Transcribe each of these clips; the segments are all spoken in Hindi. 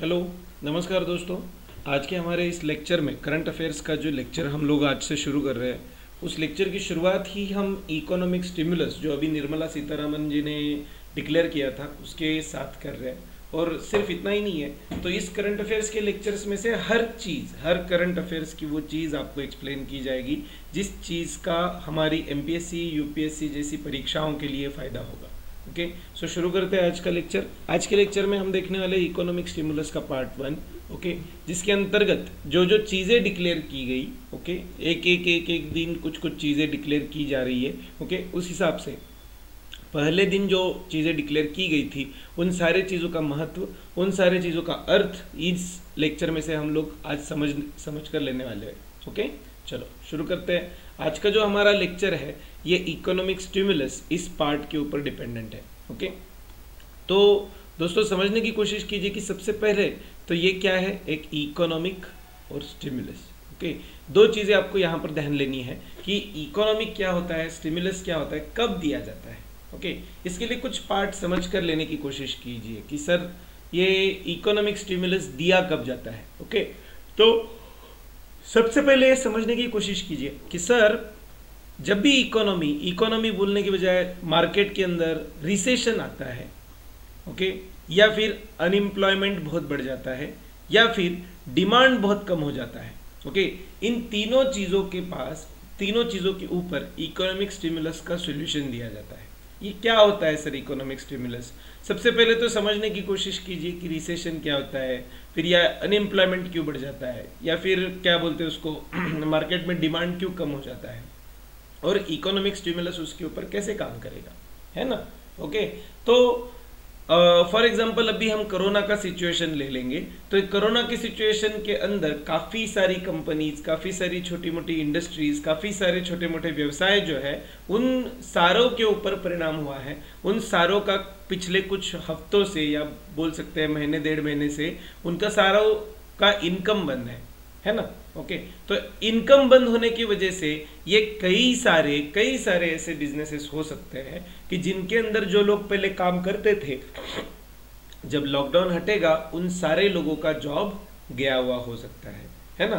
हेलो, नमस्कार दोस्तों। आज के हमारे इस लेक्चर में करंट अफेयर्स का जो लेक्चर हम लोग आज से शुरू कर रहे हैं, उस लेक्चर की शुरुआत ही हम इकोनॉमिक स्टिमुलस जो अभी निर्मला सीतारमन जी ने डिक्लेयर किया था उसके साथ कर रहे हैं। और सिर्फ इतना ही नहीं है, तो इस करंट अफेयर्स के लेक्चर्स में से हर चीज़, हर करंट अफेयर्स की वो चीज़ आपको एक्सप्लेन की जाएगी जिस चीज़ का हमारी एमपीएससी यूपीएससी जैसी परीक्षाओं के लिए फ़ायदा होगा। ओके, सो शुरू करते हैं आज का लेक्चर। आज के लेक्चर में हम देखने वाले इकोनॉमिक स्टिमुलस का पार्ट 1, ओके, जिसके अंतर्गत जो जो चीज़ें डिक्लेयर की गई, ओके, एक दिन कुछ कुछ चीज़ें डिक्लेयर की जा रही है, ओके, उस हिसाब से पहले दिन जो चीज़ें डिक्लेयर की गई थी उन सारे चीज़ों का महत्व, उन सारे चीज़ों का अर्थ इस लेक्चर में से हम लोग आज समझ कर लेने वाले हैं। ओके, चलो शुरू करते हैं। आज का जो हमारा लेक्चर है ये इकोनॉमिक स्टिमुलस इस पार्ट के ऊपर डिपेंडेंट है। ओके, तो दोस्तों समझने की कोशिश कीजिए कि सबसे पहले तो ये क्या है, एक इकोनॉमिक और स्टिमुलस। ओके, दो चीज़ें आपको यहाँ पर ध्यान लेनी है कि इकोनॉमिक क्या होता है, स्टिमुलस क्या होता है, कब दिया जाता है। ओके, इसके लिए कुछ पार्ट समझ कर लेने की कोशिश कीजिए कि सर ये इकोनॉमिक स्टिमुलस दिया कब जाता है। ओके, तो सबसे पहले समझने की कोशिश कीजिए कि सर जब भी इकोनॉमी बोलने की बजाय मार्केट के अंदर रिसेशन आता है, ओके, या फिर अनएम्प्लॉयमेंट बहुत बढ़ जाता है या फिर डिमांड बहुत कम हो जाता है, ओके, इन तीनों चीज़ों के ऊपर इकोनॉमिक स्टिमुलस का सॉल्यूशन दिया जाता है। ये क्या होता है सर इकोनॉमिक स्टिमुलस? सबसे पहले तो समझने की कोशिश कीजिए कि रिसेशन क्या होता है, फिर या अनएम्प्लॉयमेंट क्यों बढ़ जाता है, या फिर क्या बोलते हैं उसको मार्केट में डिमांड क्यों कम हो जाता है, और इकोनॉमिक स्टिमुलस उसके ऊपर कैसे काम करेगा, है ना। ओके, तो फॉर एग्जांपल अभी हम कोरोना का सिचुएशन ले लेंगे, तो कोरोना की सिचुएशन के अंदर काफ़ी सारी कंपनीज, काफ़ी सारी छोटी मोटी इंडस्ट्रीज, काफ़ी सारे छोटे मोटे व्यवसाय जो है उन सारों के ऊपर परिणाम हुआ है। उन सारों का पिछले कुछ हफ्तों से या बोल सकते हैं महीने डेढ़ महीने से उनका सारों का इनकम बंद है ना। ओके, तो इनकम बंद होने की वजह से ये कई सारे ऐसे बिजनेसेस हो सकते हैं कि जिनके अंदर जो लोग पहले काम करते थे, जब लॉकडाउन हटेगा उन सारे लोगों का जॉब गया हुआ हो सकता है ना।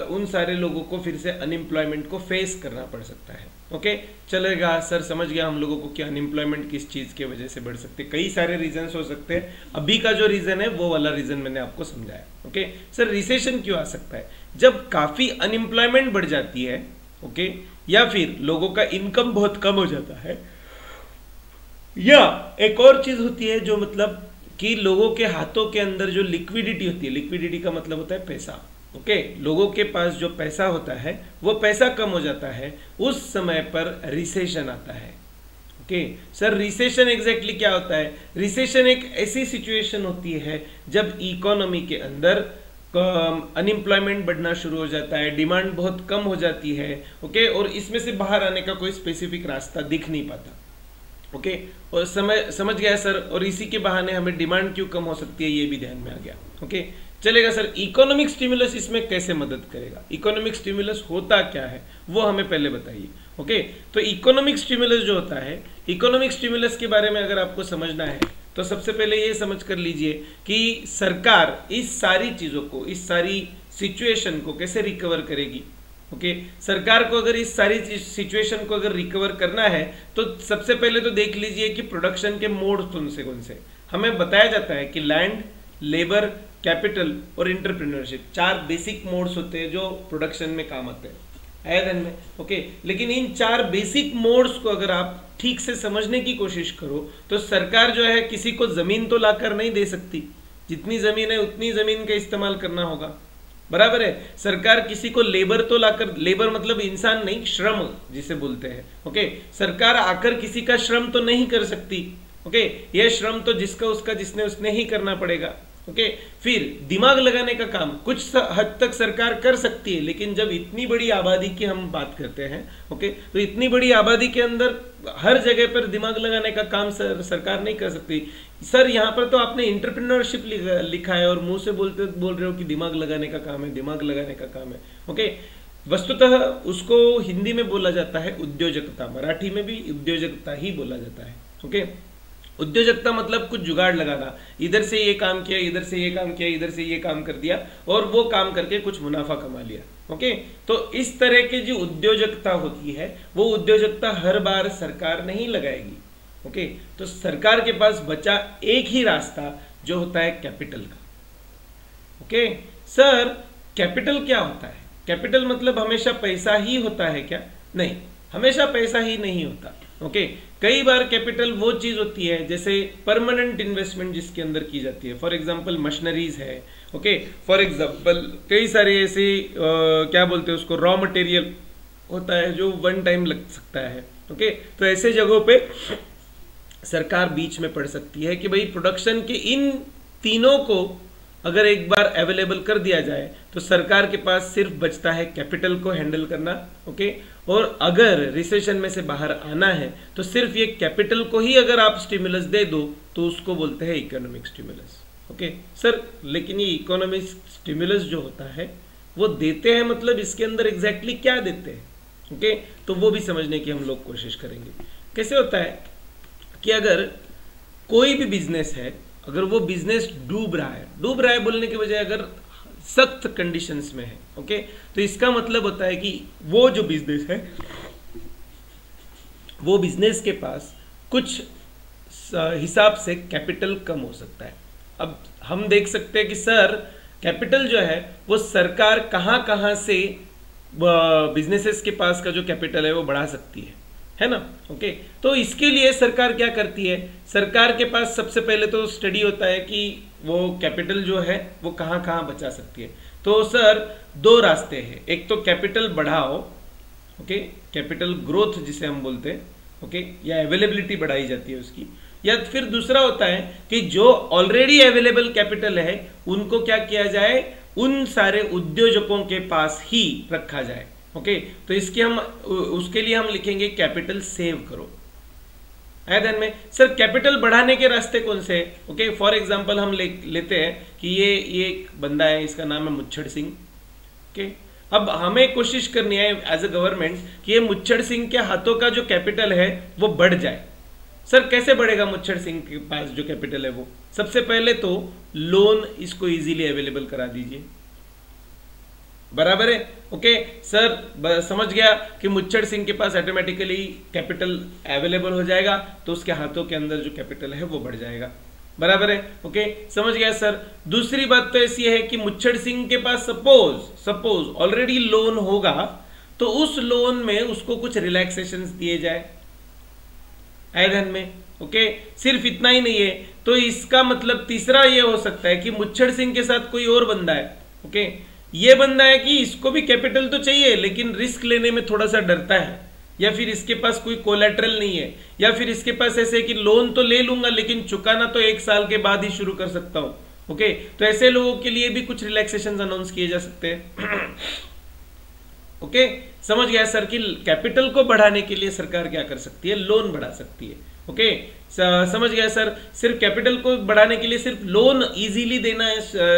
उन सारे लोगों को फिर से अनएम्प्लॉयमेंट को फेस करना पड़ सकता है। ओके, चलेगा सर, समझ गया हम लोगों को कि अनएम्प्लॉयमेंट किस चीज़ की वजह से बढ़ सकते हैं। कई सारे रीजंस हो सकते हैं, अभी का जो रीज़न है वो वाला रीज़न मैंने आपको समझाया। ओके, सर रिसेशन क्यों आ सकता है? जब काफ़ी अनएम्प्लॉयमेंट बढ़ जाती है, ओके, या फिर लोगों का इनकम बहुत कम हो जाता है, या एक और चीज़ होती है जो मतलब कि लोगों के हाथों के अंदर जो लिक्विडिटी होती है, लिक्विडिटी का मतलब होता है पैसा। ओके, लोगों के पास जो पैसा होता है वो पैसा कम हो जाता है, उस समय पर रिसेशन आता है। ओके, सर रिसेशन एग्जैक्टली क्या होता है? रिसेशन एक ऐसी सिचुएशन होती है जब इकोनॉमी के अंदर अनएम्प्लॉयमेंट बढ़ना शुरू हो जाता है, डिमांड बहुत कम हो जाती है, ओके, और इसमें से बाहर आने का कोई स्पेसिफिक रास्ता दिख नहीं पाता। ओके, और समझ गया सर, और इसी के बहाने हमें डिमांड क्यों कम हो सकती है ये भी ध्यान में आ गया। ओके, चलेगा सर, इकोनॉमिक स्टिमुलस इसमें कैसे मदद करेगा? इकोनॉमिक स्टिमुलस होता क्या है वो हमें पहले बताइए। ओके, तो इकोनॉमिक स्टिमुलस जो होता है, इकोनॉमिक स्टिमुलस के बारे में अगर आपको समझना है तो सबसे पहले ये समझ कर लीजिए कि सरकार इस सारी चीज़ों को, इस सारी सिचुएशन को कैसे रिकवर करेगी। ओके, सरकार को अगर इस सारी सिचुएशन को अगर रिकवर करना है तो सबसे पहले तो देख लीजिए कि प्रोडक्शन के मोड कौन से हमें बताया जाता है कि लैंड, लेबर, कैपिटल और एंटरप्रेन्योरशिप, 4 बेसिक मोड्स होते हैं जो प्रोडक्शन में काम आते हैं, आया ध्यान में। ओके, लेकिन इन 4 बेसिक मोड्स को अगर आप ठीक से समझने की कोशिश करो तो सरकार जो है किसी को जमीन तो लाकर नहीं दे सकती, जितनी जमीन है उतनी जमीन का इस्तेमाल करना होगा, बराबर है। सरकार किसी को लेबर तो लाकर, लेबर मतलब इंसान नहीं, श्रम जिसे बोलते हैं, ओके, सरकार आकर किसी का श्रम तो नहीं कर सकती। ओके, यह श्रम तो जिसका उसका जिसने उसने ही करना पड़ेगा। ओके, फिर दिमाग लगाने का काम कुछ हद तक सरकार कर सकती है, लेकिन जब इतनी बड़ी आबादी की हम बात करते हैं, ओके, तो इतनी बड़ी आबादी के अंदर हर जगह पर दिमाग लगाने का काम सरकार नहीं कर सकती। सर यहाँ पर तो आपने एंटरप्रेन्योरशिप लिखा है और मुंह से बोल रहे हो कि दिमाग लगाने का काम है, दिमाग लगाने का काम है। ओके, वस्तुतः उसको हिंदी में बोला जाता है उद्योजकता, मराठी में भी उद्योजकता ही बोला जाता है। ओके, उद्योजकता मतलब कुछ जुगाड़ लगाना, इधर से ये काम किया, इधर से ये काम किया, इधर से ये काम कर दिया और वो काम करके कुछ मुनाफा कमा लिया। ओके, तो इस तरह की जो उद्योजकता होती है वो उद्योजकता हर बार सरकार नहीं लगाएगी। ओके, तो सरकार के पास बचा एक ही रास्ता जो होता है कैपिटल का। ओके सर, कैपिटल क्या होता है? कैपिटल मतलब हमेशा पैसा ही होता है क्या? नहीं, हमेशा पैसा ही नहीं होता। ओके, कई बार कैपिटल वो चीज होती है जैसे परमानेंट इन्वेस्टमेंट जिसके अंदर की जाती है। फॉर एग्जांपल मशीनरीज है। ओके, फॉर एग्जांपल कई सारे ऐसे क्या बोलते हैं उसको, रॉ मटेरियल होता है जो वन टाइम लग सकता है। ओके, तो ऐसे जगहों पे सरकार बीच में पड़ सकती है कि भाई प्रोडक्शन के इन तीनों को अगर एक बार अवेलेबल कर दिया जाए तो सरकार के पास सिर्फ बचता है कैपिटल को हैंडल करना। ओके, और अगर रिसेशन में से बाहर आना है तो सिर्फ ये कैपिटल को ही अगर आप स्टिमुलस दे दो तो उसको बोलते हैं इकोनॉमिक स्टिमुलस। ओके सर, लेकिन ये इकोनॉमिक स्टिमुलस जो होता है वो देते हैं मतलब इसके अंदर एग्जैक्टली क्या देते हैं? ओके, तो वो भी समझने की हम लोग कोशिश करेंगे। कैसे होता है कि अगर कोई भी बिजनेस है, अगर वो बिजनेस डूब रहा है बोलने के बजाय अगर सख्त कंडीशंस में है, ओके, तो इसका मतलब होता है कि वो जो बिजनेस है वो बिजनेस के पास कुछ हिसाब से कैपिटल कम हो सकता है। अब हम देख सकते हैं कि सर कैपिटल जो है वो सरकार कहां कहां से बिजनेसेस के पास का जो कैपिटल है वो बढ़ा सकती है ना? ओके, तो इसके लिए सरकार क्या करती है? सरकार के पास सबसे पहले तो स्टडी होता है कि वो कैपिटल जो है वो कहां कहां बचा सकती है। तो सर दो रास्ते हैं, एक तो कैपिटल बढ़ाओ, ओके, कैपिटल ग्रोथ जिसे हम बोलते हैं, ओके, या अवेलेबिलिटी बढ़ाई जाती है उसकी, या फिर दूसरा होता है कि जो ऑलरेडी अवेलेबल कैपिटल है उनको क्या किया जाए, उन सारे उद्योजकों के पास ही रखा जाए। ओके, तो इसके हम उसके लिए हम लिखेंगे कैपिटल सेव करो। है ध्यान में? सर कैपिटल बढ़ाने के रास्ते कौन से हैं? ओके, फॉर एग्जांपल हम लेते हैं कि ये एक बंदा है, इसका नाम है मुच्छड़ सिंह। ओके, अब हमें कोशिश करनी है एज अ गवर्नमेंट कि ये मुच्छड़ सिंह के हाथों का जो कैपिटल है वो बढ़ जाए। सर कैसे बढ़ेगा मुच्छड़ सिंह के पास जो कैपिटल है वो? सबसे पहले तो लोन इसको इजीली अवेलेबल करा दीजिए, बराबर है? ओके सर, समझ गया कि मुच्छड़ सिंह के पास ऑटोमेटिकली कैपिटल अवेलेबल हो जाएगा तो उसके हाथों के अंदर जो कैपिटल है वो बढ़ जाएगा, बराबर है? ओके, समझ गया सर। दूसरी बात तो ऐसी है कि मुच्छड़ सिंह के पास सपोज ऑलरेडी लोन होगा तो उस लोन में उसको कुछ रिलैक्सेशंस दिए जाए ध्यान में। ओके, सिर्फ इतना ही नहीं है, तो इसका मतलब तीसरा ये हो सकता है कि मुच्छड़ सिंह के साथ कोई और बंदा है। ओके, ये बंदा है कि इसको भी कैपिटल तो चाहिए लेकिन रिस्क लेने में थोड़ा सा डरता है, या फिर इसके पास कोई कोलैटरल नहीं है, या फिर इसके पास ऐसे है कि लोन तो ले लूंगा लेकिन चुकाना तो 1 साल के बाद ही शुरू कर सकता हूं। ओके, तो ऐसे लोगों के लिए भी कुछ रिलैक्सेशन अनाउंस किए जा सकते हैं। ओके, समझ गया सर कि कैपिटल को बढ़ाने के लिए सरकार क्या कर सकती है? लोन बढ़ा सकती है। ओके, समझ गया सर। सिर्फ कैपिटल को बढ़ाने के लिए सिर्फ लोन इजीली देना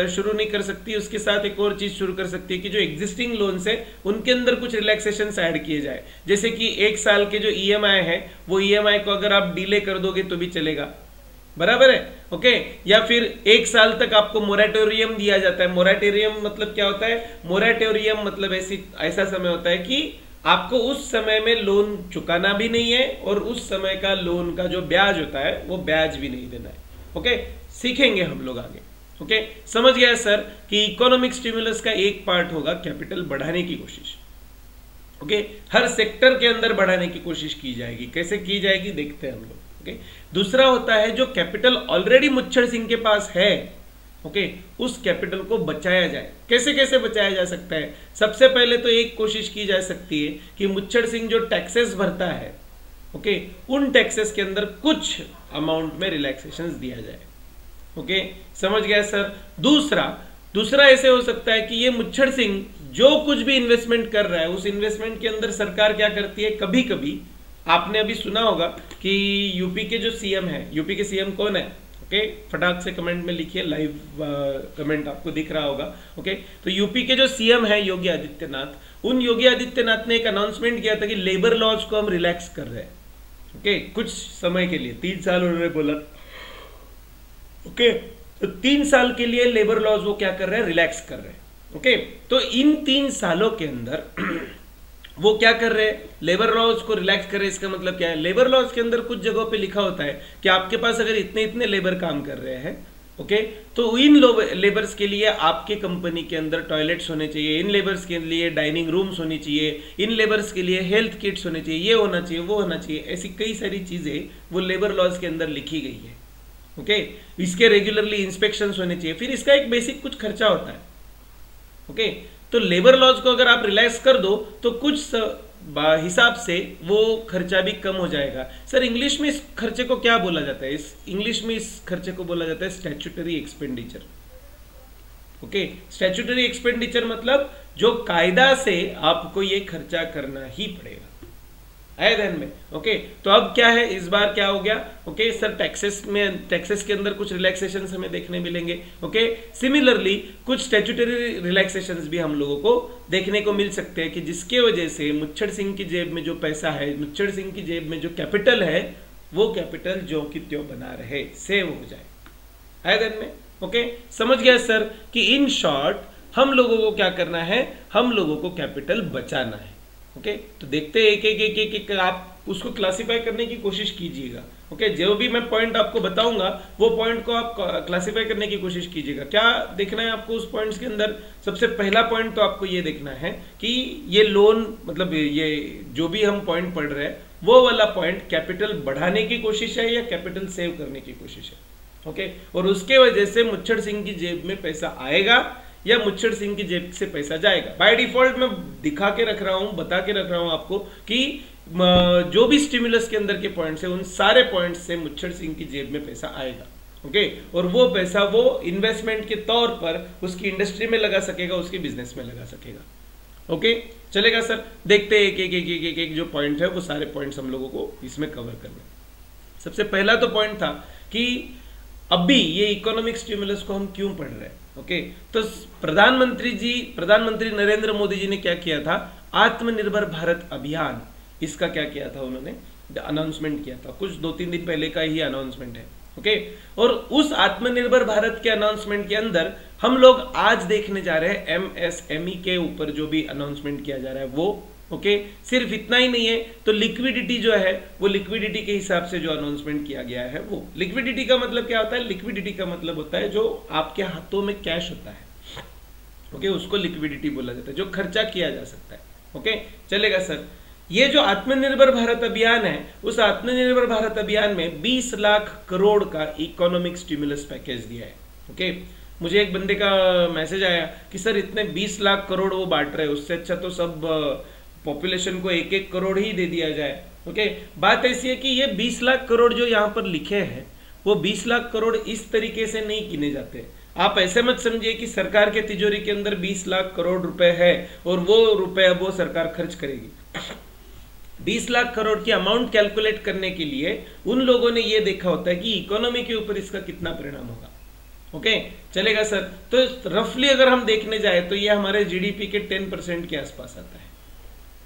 शुरू नहीं कर सकती, उसके साथ एक और चीज शुरू कर सकती है कि जो एग्जिस्टिंग लोन्स है उनके अंदर कुछ रिलैक्सेशंस ऐड किए जाए। जैसे कि 1 साल के जो ईएमआई है वो ईएमआई को अगर आप डिले कर दोगे तो भी चलेगा, बराबर है? ओके, या फिर 1 साल तक आपको मोरेटोरियम दिया जाता है। मोरेटोरियम मतलब क्या होता है? मोरेटोरियम मतलब ऐसा समय होता है कि आपको उस समय में लोन चुकाना भी नहीं है और उस समय का लोन का जो ब्याज होता है वो ब्याज भी नहीं देना है। ओके, सीखेंगे हम लोग आगे। ओके, समझ गया सर कि इकोनॉमिक स्टिमुलस का एक पार्ट होगा कैपिटल बढ़ाने की कोशिश। ओके, हर सेक्टर के अंदर बढ़ाने की कोशिश की जाएगी। कैसे की जाएगी देखते हैं हम लोग। ओके, दूसरा होता है जो कैपिटल ऑलरेडी मुच्छड़ सिंह के पास है, ओके, उस कैपिटल को बचाया जाए। कैसे कैसे बचाया जा सकता है? सबसे पहले तो एक कोशिश की जा सकती है कि मुच्छड़ सिंह जो टैक्सेस भरता है, ओके, उन टैक्सेस के अंदर कुछ अमाउंट में रिलैक्सेशंस दिया जाए। ओके, समझ गया सर। दूसरा ऐसे हो सकता है कि ये मुच्छड़ सिंह जो कुछ भी इन्वेस्टमेंट कर रहा है उस इन्वेस्टमेंट के अंदर सरकार क्या करती है, कभी कभी आपने अभी सुना होगा कि यूपी के जो सीएम है, यूपी के सीएम कौन है? ओके, फटाक से कमेंट में लिखिए, लाइव कमेंट आपको दिख रहा होगा। ओके, तो यूपी के जो सीएम है योगी आदित्यनाथ, उन योगी आदित्यनाथ ने एक अनाउंसमेंट किया था कि लेबर लॉज को हम रिलैक्स कर रहे हैं। ओके, कुछ समय के लिए 3 साल उन्होंने बोला। ओके, तो 3 साल के लिए लेबर लॉज वो क्या कर रहे हैं, रिलैक्स कर रहे हैं। ओके, तो इन 3 सालों के अंदर वो क्या कर रहे हैं, लेबर लॉज को रिलैक्स कर रहे हैं। इसका मतलब क्या है, लेबर लॉज के अंदर कुछ जगहों पे लिखा होता है कि आपके पास अगर इतने इतने लेबर काम कर रहे हैं, ओके, तो इन लेबर्स के लिए आपके कंपनी के अंदर टॉयलेट्स होने चाहिए, इन लेबर्स के लिए डाइनिंग रूम्स होनी चाहिए, इन लेबर्स के लिए हेल्थ किट्स होने चाहिए, ये होना चाहिए, वो होना चाहिए। ऐसी कई सारी चीजें वो लेबर लॉज के अंदर लिखी गई है। ओके, इसके रेगुलरली इंस्पेक्शंस होने चाहिए, फिर इसका एक बेसिक कुछ खर्चा होता है। ओके, तो लेबर लॉज को अगर आप रिलैक्स कर दो तो कुछ हिसाब से वो खर्चा भी कम हो जाएगा। सर इंग्लिश में इस खर्चे को क्या बोला जाता है, इस इंग्लिश में इस खर्चे को बोला जाता है statutory expenditure. Okay, statutory expenditure मतलब जो कायदा से आपको ये खर्चा करना ही पड़ेगा, आया ध्यान में। ओके, तो अब क्या है, इस बार क्या हो गया, ओके सर टैक्सेस के अंदर कुछ रिलैक्सेशंस हमें देखने मिलेंगे। ओके, सिमिलरली कुछ स्टैट्यूटरी रिलैक्सेशंस भी हम लोगों को देखने को मिल सकते हैं कि जिसके वजह से मुच्छड़ सिंह की जेब में जो पैसा है, मुच्छड़ सिंह की जेब में जो कैपिटल है, वो कैपिटल जो कि त्यों बना रहे, सेव हो जाए, आया ध्यान में। ओके, समझ गया सर कि इन शॉर्ट हम लोगों को क्या करना है, हम लोगों को कैपिटल बचाना है। ओके, तो देखते हैं एक आप उसको क्लासिफाई करने की कोशिश कीजिएगा। ओके, जो भी मैं पॉइंट आपको बताऊंगा वो पॉइंट को आप क्लासिफाई करने की कोशिश कीजिएगा। क्या देखना है आपको उस पॉइंट्स के अंदर, सबसे पहला पॉइंट तो आपको ये देखना है कि ये लोन मतलब ये जो भी हम पॉइंट पढ़ रहे हैं वो वाला पॉइंट कैपिटल बढ़ाने की कोशिश है या कैपिटल सेव करने की कोशिश है। ओके, और उसके वजह से मुच्छड़ सिंह की जेब में पैसा आएगा या मुच्छड़ सिंह की जेब से पैसा जाएगा। बाय डिफॉल्ट मैं दिखा के रख रहा हूं, बता के रख रहा हूं आपको कि जो भी स्टिमुलस के अंदर के पॉइंट्स है उन सारे पॉइंट्स से मुच्छड़ सिंह की जेब में पैसा आएगा। ओके, और वो पैसा वो इन्वेस्टमेंट के तौर पर उसकी इंडस्ट्री में लगा सकेगा, उसकी बिजनेस में लगा सकेगा। ओके, चलेगा सर, देखते हैं एक जो पॉइंट है वो सारे पॉइंट्स हम लोगों को इसमें कवर करना। सबसे पहला तो पॉइंट था कि अभी ये इकोनॉमिक स्टिमुलस को हम क्यों पढ़ रहे हैं। ओके, तो प्रधानमंत्री नरेंद्र मोदी जी ने क्या किया था, आत्मनिर्भर भारत अभियान, इसका क्या किया था, उन्होंने अनाउंसमेंट किया था, कुछ 2-3 दिन पहले का ही अनाउंसमेंट है। ओके, और उस आत्मनिर्भर भारत के अनाउंसमेंट के अंदर हम लोग आज देखने जा रहे हैं MSME के ऊपर जो भी अनाउंसमेंट किया जा रहा है वो। ओके, सिर्फ इतना ही नहीं है, तो लिक्विडिटी जो है वो लिक्विडिटी के हिसाब से जो अनाउंसमेंट किया गया है वो। लिक्विडिटी का मतलब क्या होता है, लिक्विडिटी का मतलब होता है जो आपके हाथों में कैश होता है। ओके, उसको लिक्विडिटी बोला जाता है, जो खर्चा किया जा सकता है। ओके, चलेगा सर। ये जो आत्मनिर्भर भारत अभियान है, उस आत्मनिर्भर भारत अभियान में 20 लाख करोड़ का इकोनॉमिक स्टिमुलस पैकेज दिया है। ओके, मुझे एक बंदे का मैसेज आया कि सर इतने 20 लाख करोड़ वो बांट रहे हैं, उससे अच्छा तो सब पॉपुलेशन को 1-1 करोड़ ही दे दिया जाए। ओके, बात ऐसी है कि ये 20 लाख करोड़ जो यहाँ पर लिखे हैं वो 20 लाख करोड़ इस तरीके से नहीं गिने जाते। आप ऐसे मत समझिए कि सरकार के तिजोरी के अंदर 20 लाख करोड़ रुपए है और वो रुपए वो सरकार खर्च करेगी। 20 लाख करोड़ की अमाउंट कैलकुलेट करने के लिए उन लोगों ने ये देखा होता है कि इकोनॉमी के ऊपर इसका कितना परिणाम होगा। ओके, चलेगा सर। तो रफली अगर हम देखने जाए तो ये हमारे जीडीपी के 10% के आसपास आता है।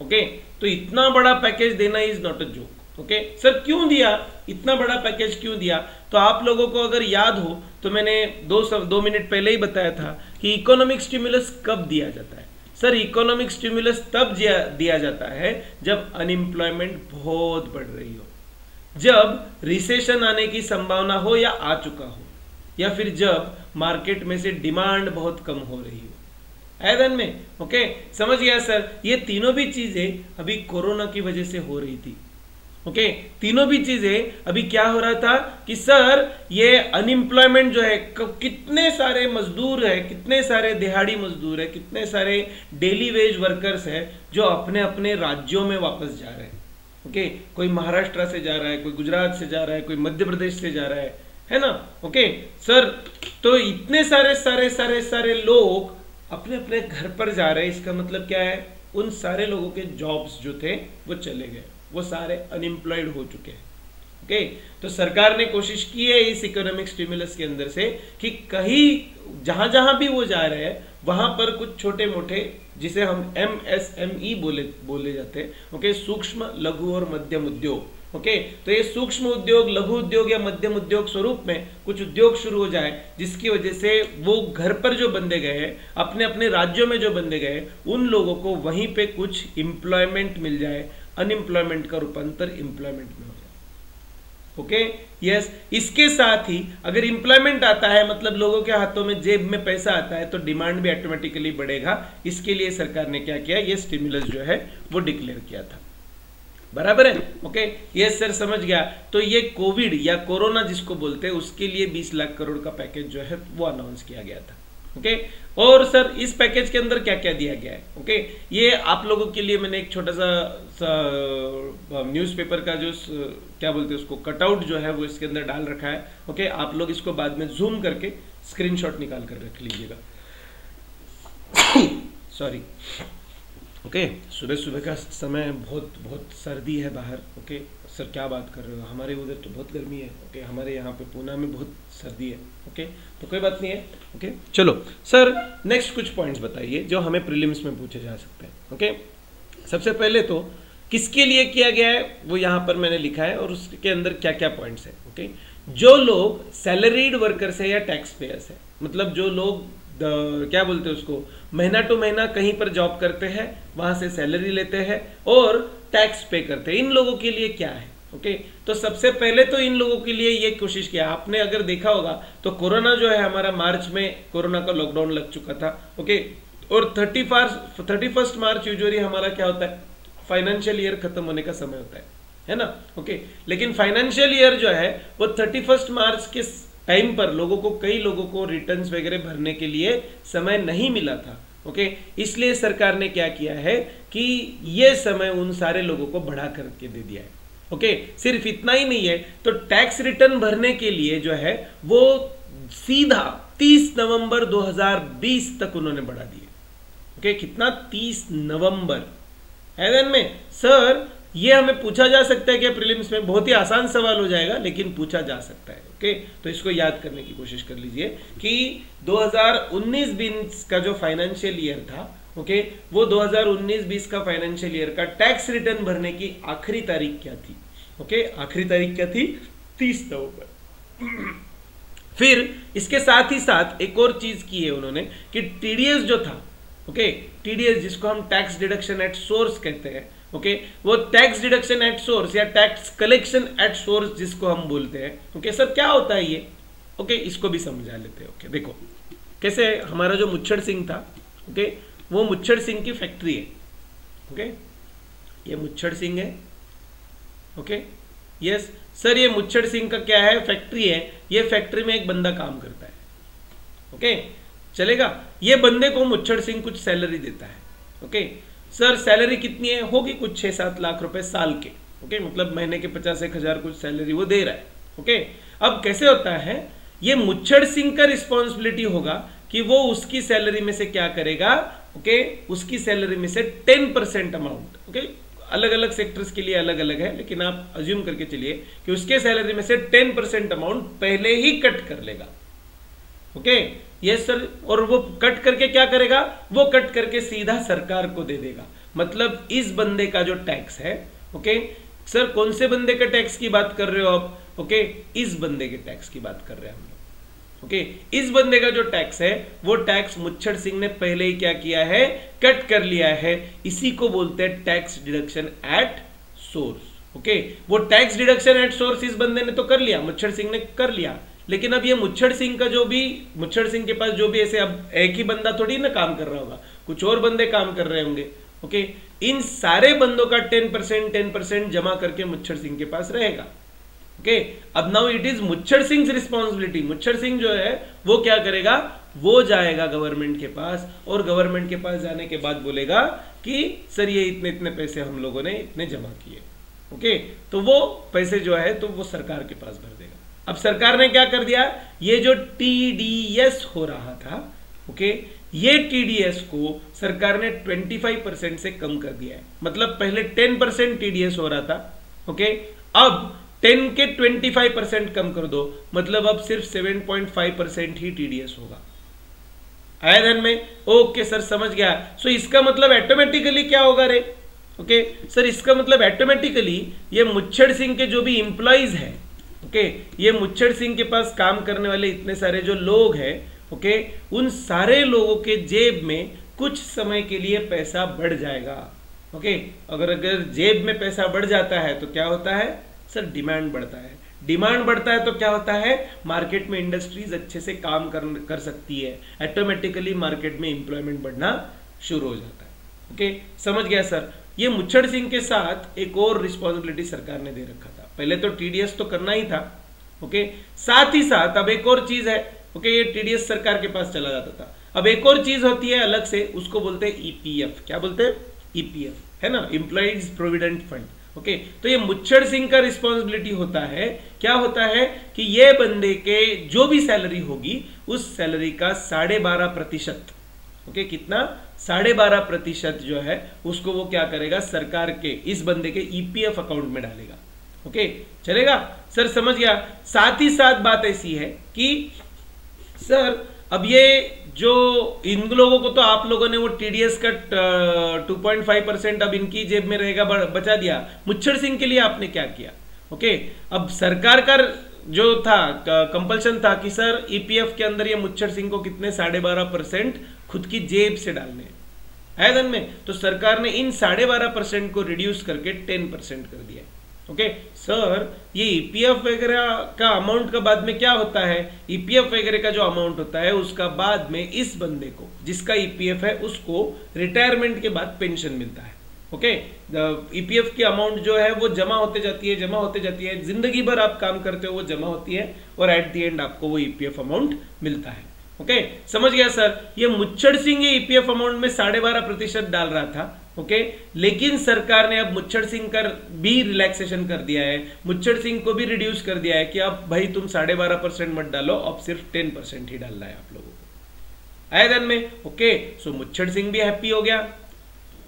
ओके, तो इतना बड़ा पैकेज देना is not a joke. Okay sir, क्यों दिया, इतना बड़ा पैकेज क्यों दिया? तो आप लोगों को अगर याद हो तो मैंने 2 मिनट पहले ही बताया था कि इकोनॉमिक स्टिमुलस कब दिया जाता है। सर इकोनॉमिक स्टिमुलस तब दिया जाता है जब अनएम्प्लॉयमेंट बहुत बढ़ रही हो, जब रिसेशन आने की संभावना हो या आ चुका हो, या फिर जब मार्केट में से डिमांड बहुत कम हो रही हो। आयदन में ओके, समझ गया सर। ये तीनों भी चीजें अभी कोरोना की वजह से हो रही थी। ओके, तीनों भी चीजें अभी क्या हो रहा था कि सर ये अनएम्प्लॉयमेंट जो है, कितने सारे मजदूर है, कितने सारे दिहाड़ी मजदूर है, कितने सारे डेली वेज वर्कर्स है जो अपने अपने राज्यों में वापस जा रहे हैं। ओके, कोई महाराष्ट्र से जा रहा है, कोई गुजरात से जा रहा है, कोई मध्य प्रदेश से जा रहा है ना। ओके सर, तो इतने सारे लोग अपने अपने घर पर जा रहे हैं। इसका मतलब क्या है, उन सारे लोगों के जॉब्स जो थे वो चले गए, वो सारे अनएम्प्लॉयड हो चुके हैं। ओके, तो सरकार ने कोशिश की है इस इकोनॉमिक स्टिमुलस के अंदर से कि कहीं जहां जहां भी वो जा रहे हैं वहां पर कुछ छोटे मोटे, जिसे हम MSME बोले जाते हैं, ओके, सूक्ष्म लघु और मध्यम उद्योग, ओके, तो ये सूक्ष्म उद्योग, लघु उद्योग या मध्यम उद्योग स्वरूप में कुछ उद्योग शुरू हो जाए, जिसकी वजह से वो घर पर जो बंदे गए, अपने अपने राज्यों में जो बंदे गए, उन लोगों को वहीं पे कुछ एम्प्लॉयमेंट मिल जाए, अनएम्प्लॉयमेंट का रूपांतर एम्प्लॉयमेंट में हो जाए। ओके, यस, इसके साथ ही अगर एम्प्लॉयमेंट आता है, मतलब लोगों के हाथों में, जेब में पैसा आता है, तो डिमांड भी ऑटोमेटिकली बढ़ेगा। इसके लिए सरकार ने क्या किया, ये स्टिमुलस जो है वो डिक्लेयर किया था। बराबर है? ओके, यस सर, समझ गया। तो ये कोविड या कोरोना जिसको बोलते हैं, उसके लिए 20 लाख करोड़ का पैकेज जो है वो अनाउंस किया गया था। ओके, और सर इस पैकेज के अंदर क्या क्या दिया गया है? ओके, ये आप लोगों के लिए मैंने एक छोटा सा न्यूज़पेपर का जो क्या बोलते हैं उसको, कटआउट जो है वो इसके अंदर डाल रखा है। ओके, आप लोग इसको बाद में जूम करके स्क्रीनशॉट निकाल कर रख लीजिएगा। सॉरी। ओके, सुबह सुबह का समय, बहुत सर्दी है बाहर। ओके सर, क्या बात कर रहे हो, हमारे उधर तो बहुत गर्मी है। ओके, हमारे यहाँ पे पूना में बहुत सर्दी है। ओके, तो कोई बात नहीं है। ओके, चलो सर, नेक्स्ट कुछ पॉइंट्स बताइए जो हमें प्रीलिम्स में पूछे जा सकते हैं। ओके, सबसे पहले तो किसके लिए किया गया है वो यहाँ पर मैंने लिखा है, और उसके अंदर क्या क्या पॉइंट्स है। ओके, जो लोग सैलरीड वर्कर्स है या टैक्स पेयर्स है, मतलब जो लोग क्या बोलते हैं उसको, महीना टू महीना कहीं पर जॉब करते हैं, वहां से सैलरी लेते हैं और टैक्स पे करते हैं, इन लोगों के लिए क्या है। ओके, तो सबसे पहले तो इन लोगों के लिए ये कोशिश किया, आपने अगर देखा होगा तो कोरोना जो है हमारा मार्च में कोरोना का लॉकडाउन लग चुका था। ओके, और 31 मार्च यूजुअली हमारा क्या होता है, फाइनेंशियल ईयर खत्म होने का समय होता है ना। ओके, लेकिन फाइनेंशियल ईयर जो है वो 31 मार्च के टाइम पर लोगों को, कई लोगों को रिटर्न्स वगैरह भरने के लिए समय नहीं मिला था। ओके, इसलिए सरकार ने क्या किया है कि ये समय उन सारे लोगों को बढ़ा करके दे दिया है। ओके, सिर्फ इतना ही नहीं है, तो टैक्स रिटर्न भरने के लिए जो है वो सीधा 30 नवंबर 2020 तक उन्होंने बढ़ा दिए। ओके, कितना, 30 नवंबर है ध्यान में। सर ये हमें पूछा जा सकता है कि प्रीलिम्स में, बहुत ही आसान सवाल हो जाएगा लेकिन पूछा जा सकता है। ओके, तो इसको याद करने की कोशिश कर लीजिए कि 2019-20 का जो फाइनेंशियल ईयर था, ओके, वो 2019-20 का फाइनेंशियल ईयर का टैक्स रिटर्न भरने की आखिरी तारीख क्या थी? ओके, आखिरी तारीख क्या थी? 30 नवंबर। फिर इसके साथ ही साथ एक और चीज की है उन्होंने कि टीडीएस जो था, ओके, टीडीएस जिसको हम टैक्स डिडक्शन एट सोर्स कहते हैं, ओके, वो टैक्स डिडक्शन एट सोर्स या टैक्स कलेक्शन एट सोर्स जिसको हम बोलते हैं। ओके सर, क्या होता है ये? ओके, इसको भी समझा लेते हैं। ओके, देखो कैसे हमारा जो मुच्छड़ सिंह था, ओके, वो मुच्छड़ सिंह की फैक्ट्री है। ओके, ये मुच्छड़ सिंह है। ओके, यस सर, ये मुच्छड़ सिंह का क्या है, फैक्ट्री है। ये फैक्ट्री में एक बंदा काम करता है। ओके, चलेगा, ये बंदे को मुच्छड़ सिंह कुछ सैलरी देता है। ओके सर, सैलरी कितनी है, होगी कुछ 6-7 लाख रुपए साल के। ओके, मतलब महीने के 50-1 हजार कुछ सैलरी वो दे रहा है। ओके, अब कैसे होता है, ये मुच्छड़ सिंह का रिस्पॉन्सिबिलिटी होगा कि वो उसकी सैलरी में से क्या करेगा। ओके, उसकी सैलरी में से 10% अमाउंट, ओके, अलग अलग सेक्टर्स के लिए अलग अलग है, लेकिन आप अज्यूम करके चलिए कि उसके सैलरी में से 10% अमाउंट पहले ही कट कर लेगा। ओके, यस सर, और वो कट करके क्या करेगा, वो कट करके सीधा सरकार को दे देगा। मतलब इस बंदे का जो टैक्स है, ओके सर, कौन से बंदे का टैक्स की बात कर रहे हो आप? ओके, इस बंदे के टैक्स की बात कर रहे हैं हम लोग। ओके, इस बंदे का जो टैक्स है वो टैक्स मुच्छड़ सिंह ने पहले ही क्या किया है, कट कर लिया है। इसी को बोलते हैं tax deduction at source. Okay, वो टैक्स डिडक्शन एट सोर्स इस बंदे ने तो कर लिया, मुच्छड़ सिंह ने कर लिया, लेकिन अब ये मुच्छड़ सिंह का जो भी, मुच्छड़ सिंह के पास जो भी ऐसे, अब एक ही बंदा थोड़ी ना काम कर रहा होगा, कुछ और बंदे काम कर रहे होंगे। ओके, इन सारे बंदों का 10% जमा करके मुच्छड़ सिंह के पास रहेगा। ओके, अब now it is Muchhad Singh responsibility. Muchhad Singh जो है वो क्या करेगा, वो जाएगा गवर्नमेंट के पास, और गवर्नमेंट के पास जाने के बाद बोलेगा कि सर ये इतने इतने पैसे हम लोगों ने इतने जमा किए। ओके, तो वो पैसे जो है तो वो सरकार के पास भर देगा। अब सरकार ने क्या कर दिया, ये जो टीडीएस हो रहा था, ओके, ये टीडीएस को सरकार ने 25% से कम कर दिया है। मतलब पहले 10% टीडीएस हो रहा था, ओके, अब 10 के 25% कम कर दो, मतलब अब सिर्फ 7.5% ही टीडीएस होगा। आया ध्यान में? ओके सर, समझ गया। सो इसका मतलब ऑटोमेटिकली क्या होगा रे, ओके सर, इसका मतलब ऑटोमेटिकली ये मुच्छड़ सिंह के जो भी एम्प्लॉइज हैं, ओके ये मुच्छड़ सिंह के पास काम करने वाले इतने सारे जो लोग हैं, ओके उन सारे लोगों के जेब में कुछ समय के लिए पैसा बढ़ जाएगा। ओके अगर जेब में पैसा बढ़ जाता है तो क्या होता है सर, डिमांड बढ़ता है। डिमांड बढ़ता है तो क्या होता है, मार्केट में इंडस्ट्रीज अच्छे से काम कर सकती है, ऑटोमेटिकली मार्केट में एम्प्लॉयमेंट बढ़ना शुरू हो जाता है। ओके समझ गया सर। ये मुच्छड़ सिंह के साथ एक और रिस्पॉन्सिबिलिटी सरकार ने दे रखा था। पहले तो टीडीएस तो करना ही था, ओके साथ ही साथ अब एक और चीज है, ओके ये टीडीएस सरकार के पास चला जाता था। अब एक और चीज होती है अलग से, उसको बोलते हैं ईपीएफ। क्या बोलते हैं, ईपीएफ, है ना, एम्प्लॉइज प्रोविडेंट फंड। ओके तो ये मुच्छड़ सिंह का रिस्पॉन्सिबिलिटी होता है, क्या होता है कि ये बंदे के जो भी सैलरी होगी उस सैलरी का 12.5%, ओके कितना 12.5% जो है उसको वो क्या करेगा, सरकार के इस बंदे के ईपीएफ अकाउंट में डालेगा। ओके चलेगा सर, समझ गया। साथ ही साथ बात ऐसी है कि सर अब ये जो इन लोगों को तो आप लोगों ने वो टीडीएस का 2.5% अब इनकी जेब में रहेगा बचा दिया। मुच्छड़ सिंह के लिए आपने क्या किया, ओके अब सरकार का जो था कंपल्शन था कि सर ईपीएफ के अंदर ये मुच्छड़ सिंह को कितने 12.5% खुद की जेब से डालने है धन में, तो सरकार ने इन 12.5% को रिड्यूस करके 10% कर दिया। ओके सर ये ईपीएफ वगैरह का अमाउंट का बाद में क्या होता है, ईपीएफ वगैरह का जो अमाउंट होता है उसका बाद में इस बंदे को जिसका ईपीएफ है उसको रिटायरमेंट के बाद पेंशन मिलता है। ओके ईपीएफ की अमाउंट जो है वो जमा होते जाती है, जिंदगी भर आप काम करते हो वो जमा होती है और एट द एंड आपको वो ईपीएफ अमाउंट मिलता है। ओके समझ गया सर। ये मुच्छड़ सिंह ये ईपीएफ अमाउंट में 12.5% डाल रहा था, ओके लेकिन सरकार ने अब मुच्छड़ सिंह का भी रिलैक्सेशन कर दिया है, मुच्छड़ सिंह को भी रिड्यूस कर दिया है कि अब भाई तुम 12.5% मत डालो, अब सिर्फ 10% ही डालना है आप लोगों को, आए ध्यान में। ओके सो मुच्छड़ सिंह भी हैप्पी हो गया,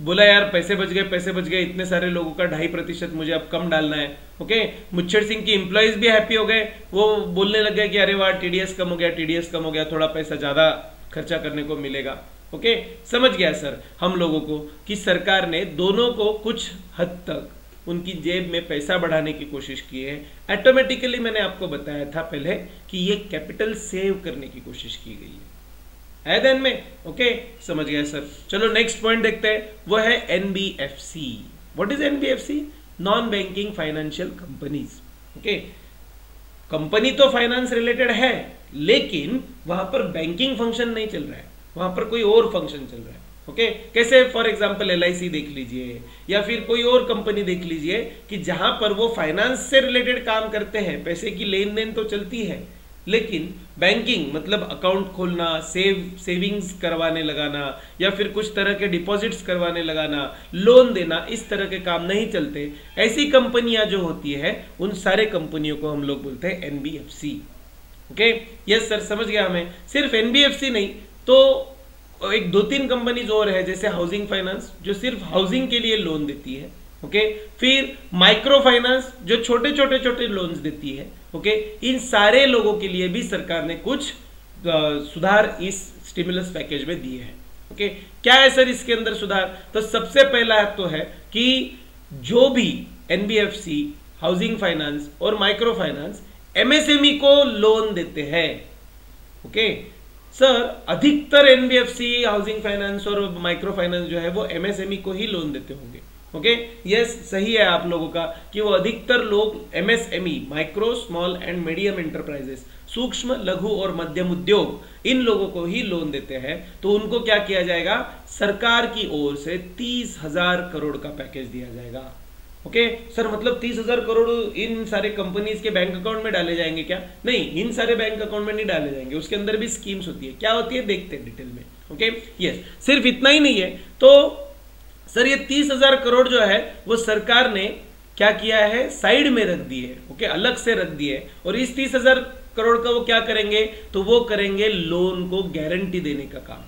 बोला यार पैसे बच गए, इतने सारे लोगों का 2.5% मुझे अब कम डालना है। ओके मुच्छड़ सिंह की एम्प्लॉइज भी हैप्पी हो गए, वो बोलने लग गए कि अरे वाह टीडीएस कम हो गया, थोड़ा पैसा ज्यादा खर्चा करने को मिलेगा। ओके समझ गया सर हम लोगों को कि सरकार ने दोनों को कुछ हद तक उनकी जेब में पैसा बढ़ाने की कोशिश की है। ऑटोमेटिकली मैंने आपको बताया था पहले कि ये कैपिटल सेव करने की कोशिश की गई है ध्यान में। ओके समझ गया सर। चलो नेक्स्ट पॉइंट देखते हैं, वो है NBFC. What is NBFC, non banking financial companies. Okay company तो फाइनेंस रिलेटेड है लेकिन वहां पर बैंकिंग फंक्शन नहीं चल रहा है, वहां पर कोई और फंक्शन चल रहा है। ओके कैसे, फॉर एग्जांपल एलआईसी देख लीजिए या फिर कोई और कंपनी देख लीजिए कि जहां पर वो फाइनेंस से रिलेटेड काम करते हैं, पैसे की लेन देन तो चलती है लेकिन बैंकिंग मतलब अकाउंट खोलना, सेविंग्स करवाने लगाना या फिर कुछ तरह के डिपॉजिट्स करवाने लगाना, लोन देना, इस तरह के काम नहीं चलते। ऐसी कंपनियां जो होती है उन सारे कंपनियों को हम लोग बोलते हैं एनबीएफसी। ओके यस सर समझ गया हमें। सिर्फ एनबीएफसी नहीं तो एक 2-3 कंपनीज और है, जैसे हाउसिंग फाइनेंस जो सिर्फ हाउसिंग के लिए लोन देती है। ओके फिर माइक्रो फाइनेंस जो छोटे लोन्स देती है। ओके इन सारे लोगों के लिए भी सरकार ने कुछ सुधार इस स्टिमुलस पैकेज में दिए हैं। ओके क्या है सर इसके अंदर सुधार, तो सबसे पहला तो है कि जो भी एनबीएफसी, हाउसिंग फाइनेंस और माइक्रो फाइनेंस एमएसएमई को लोन देते हैं। ओके सर अधिकतर एनबीएफसी, हाउसिंग फाइनेंस और माइक्रो फाइनेंस जो है वो एमएसएमई को ही लोन देते होंगे। ओके यस सही है आप लोगों का कि वो अधिकतर लोग MSME, micro small and medium enterprises, सूक्ष्म लघु और मध्यम उद्योग, इन लोगों को ही लोन देते हैं। तो उनको क्या किया जाएगा, सरकार की ओर से 30,000 करोड़ का पैकेज दिया जाएगा। ओके सर मतलब 30,000 करोड़ इन सारे कंपनीज के बैंक अकाउंट में डाले जाएंगे क्या, नहीं इन सारे बैंक अकाउंट में नहीं डाले जाएंगे, उसके अंदर भी स्कीम्स होती है। क्या होती है देखते हैं डिटेल में। ओके यस सिर्फ इतना ही नहीं है, तो सर ये 30,000 करोड़ जो है वो सरकार ने क्या किया है, साइड में रख दिए। ओके अलग से रख दिए और इस 30,000 करोड़ का वो क्या करेंगे, तो वो करेंगे लोन को गारंटी देने का काम।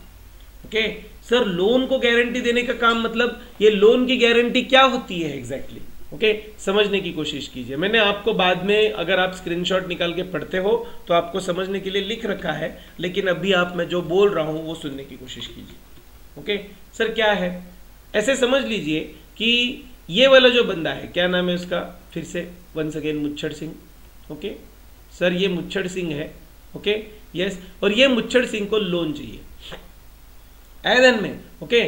ओके सर लोन को गारंटी देने का काम मतलब ये लोन की गारंटी क्या होती है एग्जैक्टली। ओके समझने की कोशिश कीजिए, मैंने आपको बाद में अगर आप स्क्रीनशॉट निकाल के पढ़ते हो तो आपको समझने के लिए लिख रखा है, लेकिन अभी आप मैं जो बोल रहा हूं वो सुनने की कोशिश कीजिए। ओके सर क्या है, ऐसे समझ लीजिए कि ये वाला जो बंदा है, क्या नाम है उसका, फिर से once again, मुच्छड़ Singh. Okay sir, ये मुच्छड़ सिंह है। ओके यस, और ये मुच्छड़ सिंह को लोन चाहिए एदन में। ओके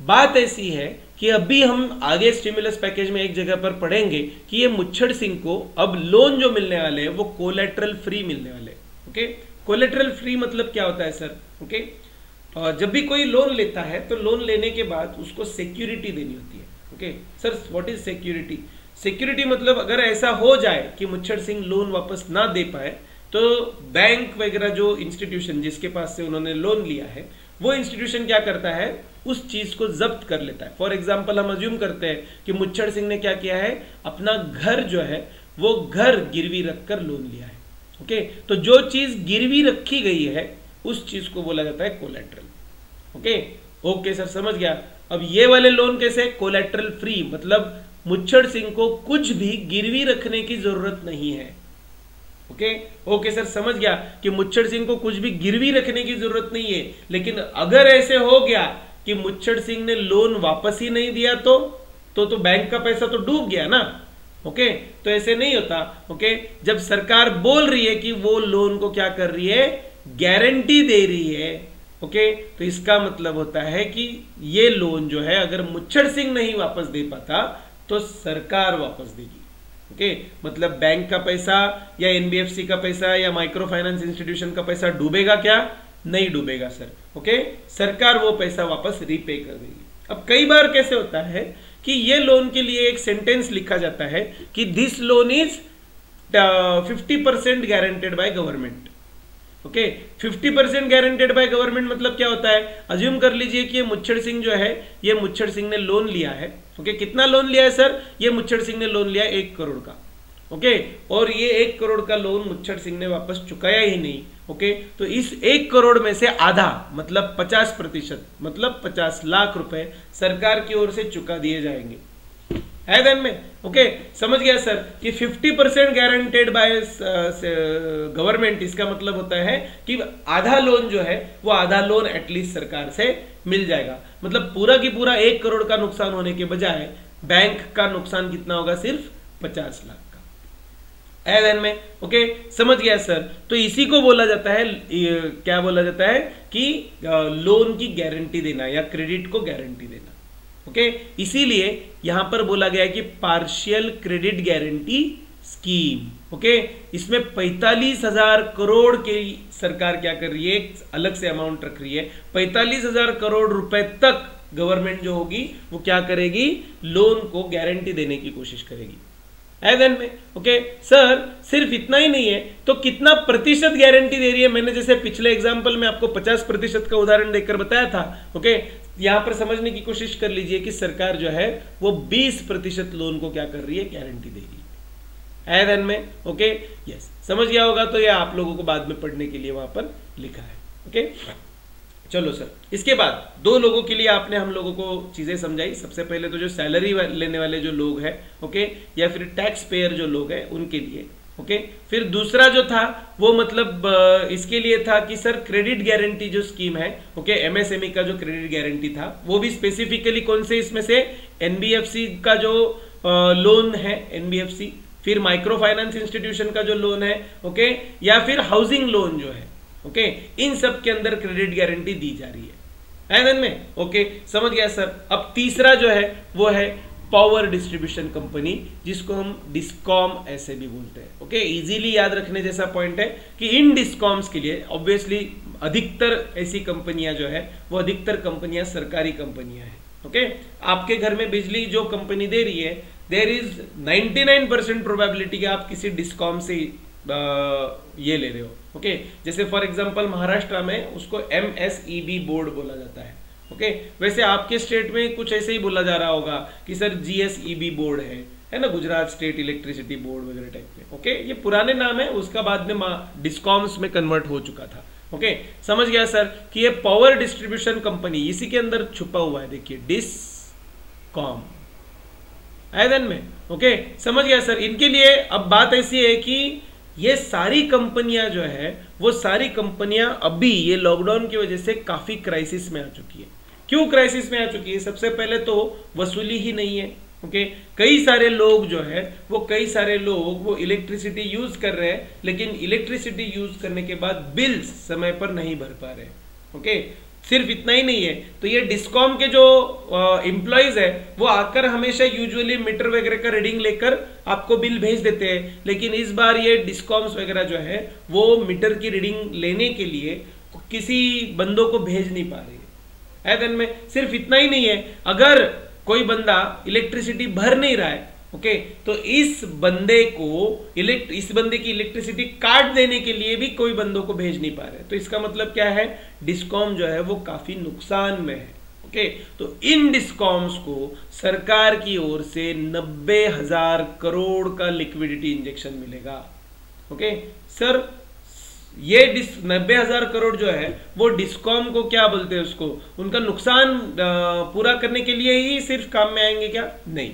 बात ऐसी है कि अभी हम आगे स्टिमुलस पैकेज में एक जगह पर पढ़ेंगे कि ये मुच्छड़ सिंह को अब लोन जो मिलने वाले हैं वो कोलेट्रल फ्री मिलने वाले। ओके कोलेट्रल फ्री मतलब क्या होता है सर? ओके जब भी कोई लोन लेता है तो लोन लेने के बाद उसको सिक्योरिटी देनी होती है। Okay sir, what is security? Security मतलब अगर ऐसा हो जाए कि मुच्छड़ सिंह लोन वापस ना दे पाए तो बैंक वगैरह जो इंस्टीट्यूशन जिसके पास से उन्होंने लोन लिया है वो इंस्टीट्यूशन क्या करता है, उस चीज को जब्त कर लेता है। फॉर एग्जाम्पल हम अज्यूम करते हैं कि मुच्छड़ सिंह ने क्या किया है, अपना घर जो है वो घर गिरवी रखकर लोन लिया है। ओके तो जो चीज गिरवी रखी गई है उस चीज को बोला जाता है कोलेट्रल। ओके सर, समझ गया। अब ये वाले लोन कैसे? कोलेट्रल फ्री, मतलब मुच्छड़ सिंह को कुछ भी गिरवी रखने की जरूरत नहीं है। ओके सर, समझ गया कि मुच्छड़ सिंह को कुछ भी गिरवी रखने की जरूरत नहीं है। लेकिन अगर ऐसे हो गया कि मुच्छड़ सिंह ने लोन वापस ही नहीं दिया तो बैंक का पैसा तो डूब गया ना। तो ऐसे नहीं होता। जब सरकार बोल रही है कि वो लोन को क्या कर रही है, गारंटी दे रही है। तो इसका मतलब होता है कि ये लोन जो है अगर मुच्छड़ सिंह नहीं वापस दे पाता तो सरकार वापस देगी। मतलब बैंक का पैसा या एनबीएफसी का पैसा या माइक्रो फाइनेंस इंस्टीट्यूशन का पैसा डूबेगा क्या? नहीं डूबेगा सर। सरकार वो पैसा वापस रीपे कर देगी। अब कई बार कैसे होता है कि ये लोन के लिए एक सेंटेंस लिखा जाता है कि this loan is 50% guaranteed by government. 50% guaranteed by government मतलब क्या होता है? अज्यूम कर लीजिए कि ये मुच्छड़ सिंह जो है, ये मुच्छड़ सिंह ने लोन लिया है। कितना लोन लिया है सर? ये मुच्छड़ सिंह ने लोन लिया 1 करोड़ का। और ये 1 करोड़ का लोन मुच्छड़ सिंह ने वापस चुकाया ही नहीं। तो इस 1 करोड़ में से आधा मतलब 50%, मतलब 50 लाख रुपए सरकार की ओर से चुका दिए जाएंगे। है देन में? समझ गया सर कि 50% गारंटेड बाय गवर्नमेंट, इसका मतलब होता है कि आधा लोन जो है वो आधा लोन एटलीस्ट सरकार से मिल जाएगा। मतलब पूरा की पूरा 1 करोड़ का नुकसान होने के बजाय बैंक का नुकसान कितना होगा? सिर्फ 50 लाख का। देन में समझ गया सर। तो इसी को बोला जाता है, क्या बोला जाता है कि लोन की गारंटी देना या क्रेडिट को गारंटी देना। इसीलिए यहां पर बोला गया है कि पार्शियल क्रेडिट गारंटी स्कीम। इसमें 45,000 करोड़ की सरकार क्या कर रही है, अलग से अमाउंट रख रही है। 45,000 करोड़ रुपए तक गवर्नमेंट जो होगी वो क्या करेगी, लोन को गारंटी देने की कोशिश करेगी। देन में सर सिर्फ इतना ही नहीं है तो कितना प्रतिशत गारंटी दे रही है? मैंने जैसे पिछले एग्जांपल में आपको 50% का उदाहरण देकर बताया था। यहां पर समझने की कोशिश कर लीजिए कि सरकार जो है वो 20% लोन को क्या कर रही है, गारंटी दे रही है। देन में यस, समझ गया होगा। तो ये आप लोगों को बाद में पढ़ने के लिए वहां पर लिखा है। चलो सर, इसके बाद 2 लोगों के लिए आपने हम लोगों को चीजें समझाई। सबसे पहले तो जो सैलरी लेने वाले जो लोग हैं, या फिर टैक्स पेयर जो लोग हैं उनके लिए। फिर दूसरा जो था वो मतलब इसके लिए था कि सर क्रेडिट गारंटी जो स्कीम है, एमएसएमई का जो क्रेडिट गारंटी था वो भी स्पेसिफिकली कौन से, इसमें से एनबीएफसी का जो लोन है, एनबीएफसी, फिर माइक्रो फाइनेंस इंस्टीट्यूशन का जो लोन है, या फिर हाउसिंग लोन जो है, इन सब के अंदर क्रेडिट गारंटी दी जा रही है। देन में समझ गया सर। अब तीसरा जो है वो है पावर डिस्ट्रीब्यूशन कंपनी, जिसको हम डिस्कॉम ऐसे भी बोलते हैं। इजीली याद रखने जैसा पॉइंट है कि इन डिस्कॉम्स के लिए ऑब्वियसली अधिकतर ऐसी कंपनियां जो है वो अधिकतर कंपनियां सरकारी कंपनियां हैं। आपके घर में बिजली जो कंपनी दे रही है, देयर इज 99% प्रोबेबिलिटी कि आप किसी डिस्कॉम से ये ले रहे हो। जैसे फॉर एग्जांपल महाराष्ट्र में उसको MSEB बोर्ड बोला जाता है। वैसे आपके स्टेट में कुछ ऐसे ही बोला जा रहा होगा कि सर GSEB बोर्ड है ना, गुजरात स्टेट इलेक्ट्रिसिटी बोर्ड वगैरह टाइप में। ये पुराने नाम है, उसका बाद में डिस्कॉम्स में कन्वर्ट हो चुका था। समझ गया सर कि ये पावर डिस्ट्रीब्यूशन कंपनी इसी के अंदर छुपा हुआ है, देखिए डिस्कॉम। देन में समझ गया सर। इनके लिए अब बात ऐसी है कि ये सारी कंपनियां जो है वो सारी कंपनियां अभी ये लॉकडाउन की वजह से काफी क्राइसिस में आ चुकी है। क्यों क्राइसिस में आ चुकी है? सबसे पहले तो वसूली ही नहीं है। ओके, कई सारे लोग जो है वो इलेक्ट्रिसिटी यूज कर रहे हैं, लेकिन इलेक्ट्रिसिटी यूज करने के बाद बिल्स समय पर नहीं भर पा रहे। ओके, सिर्फ इतना ही नहीं है, तो ये डिस्कॉम के जो एम्प्लॉयज है वो आकर हमेशा यूजुअली मीटर वगैरह का रीडिंग लेकर आपको बिल भेज देते हैं, लेकिन इस बार ये डिस्कॉम्स वगैरह जो है वो मीटर की रीडिंग लेने के लिए किसी बंदों को भेज नहीं पा रही है। देन में सिर्फ इतना ही नहीं है, अगर कोई बंदा इलेक्ट्रिसिटी भर नहीं रहा है, ओके, तो इस बंदे की इलेक्ट्रिसिटी काट देने के लिए भी कोई बंदों को भेज नहीं पा रहे। तो इसका मतलब क्या है? डिस्कॉम जो है वो काफी नुकसान में है। ओके, तो इन डिस्कॉम्स को सरकार की ओर से 90,000 करोड़ का लिक्विडिटी इंजेक्शन मिलेगा। ओके सर, ये 90,000 करोड़ जो है वो डिस्कॉम को क्या बोलते हैं, उसको उनका नुकसान पूरा करने के लिए ही सिर्फ काम में आएंगे क्या? नहीं,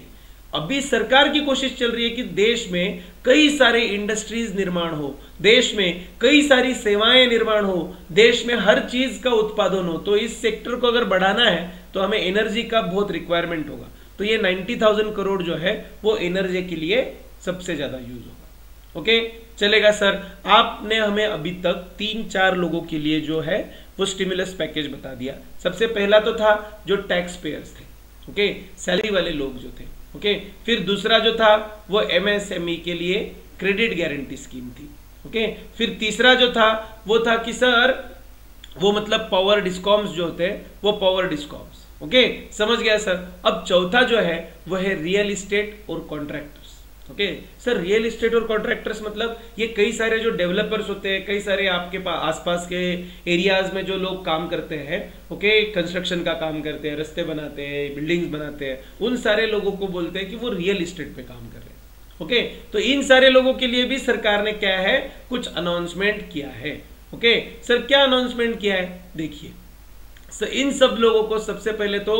अभी सरकार की कोशिश चल रही है कि देश में कई सारे इंडस्ट्रीज निर्माण हो, देश में कई सारी सेवाएं निर्माण हो, देश में हर चीज का उत्पादन हो। तो इस सेक्टर को अगर बढ़ाना है तो हमें एनर्जी का बहुत रिक्वायरमेंट होगा। तो ये 90,000 करोड़ जो है वो एनर्जी के लिए सबसे ज्यादा यूज होगा। ओके, चलेगा सर। आपने हमें अभी तक 3-4 लोगों के लिए जो है वो स्टिमुलस पैकेज बता दिया। सबसे पहला तो था जो टैक्स पेयर्स थे, ओके, सैलरी वाले लोग जो थे। ओके, फिर दूसरा जो था वो एमएसएमई के लिए क्रेडिट गारंटी स्कीम थी। ओके, फिर तीसरा जो था वो था कि सर वो मतलब पावर डिस्कॉम्स जो होते हैं वो पावर डिस्कॉम्स। ओके, समझ गया सर। अब चौथा जो है वो है रियल इस्टेट और contractors. Okay sir, real estate और कॉन्ट्रैक्टर्स मतलब ये कई सारे जो डेवलपर्स होते हैं, कई सारे आपके आसपास के एरियाज में जो लोग काम करते हैं, ओके, कंस्ट्रक्शन का काम करते हैं, रास्ते बनाते हैं, बिल्डिंग्स बनाते हैं, उन सारे लोगों को बोलते हैं कि वो रियल इस्टेट पे काम कर रहे हैं। ओके, तो इन सारे लोगों के लिए भी सरकार ने क्या है, कुछ अनाउंसमेंट किया है। ओके सर, क्या अनाउंसमेंट किया है? देखिए सर, इन सब लोगों को सबसे पहले तो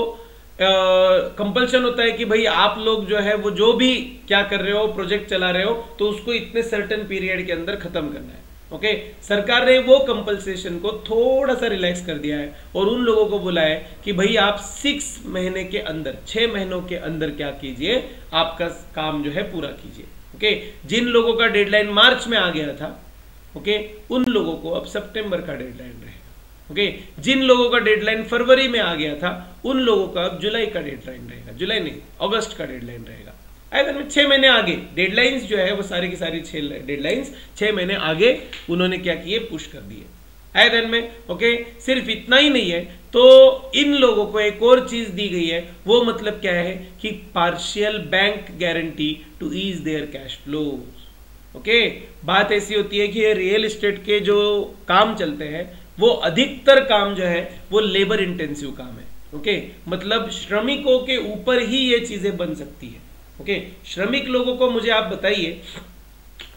कंपल्शन होता है कि भाई आप लोग जो है वो जो भी क्या कर रहे हो, प्रोजेक्ट चला रहे हो, तो उसको इतने सर्टेन पीरियड के अंदर खत्म करना है। ओके, सरकार ने वो कंपल्सेशन को थोड़ा सा रिलैक्स कर दिया है और उन लोगों को बोला है कि भाई आप 6 महीने के अंदर, 6 महीनों के अंदर क्या कीजिए, आपका काम जो है पूरा कीजिए। ओके, जिन लोगों का डेडलाइन मार्च में आ गया था, ओके, उन लोगों को अब सितंबर का डेडलाइन रहेगा। ओके, जिन लोगों का डेडलाइन फरवरी में आ गया था उन लोगों का अब जुलाई का डेडलाइन रहेगा, जुलाई नहीं अगस्त का डेडलाइन रहेगा। ऐसे में 6 महीने आगे डेडलाइंस जो है वो सारी की सारी 6 डेडलाइंस 6 महीने आगे उन्होंने क्या किए, पुश कर दिए। ऐसे में ओके, सिर्फ इतना ही नहीं है, तो इन लोगों को एक और चीज दी गई है, वो मतलब क्या है कि partial bank guarantee to ease their cash flows. Okay, बात ऐसी होती है कि ये रियल एस्टेट के जो काम चलते हैं वो अधिकतर काम जो है वो लेबर इंटेंसिव काम है। ओके, मतलब श्रमिकों के ऊपर ही ये चीजें बन सकती है। ओके, श्रमिक लोगों को मुझे आप बताइए,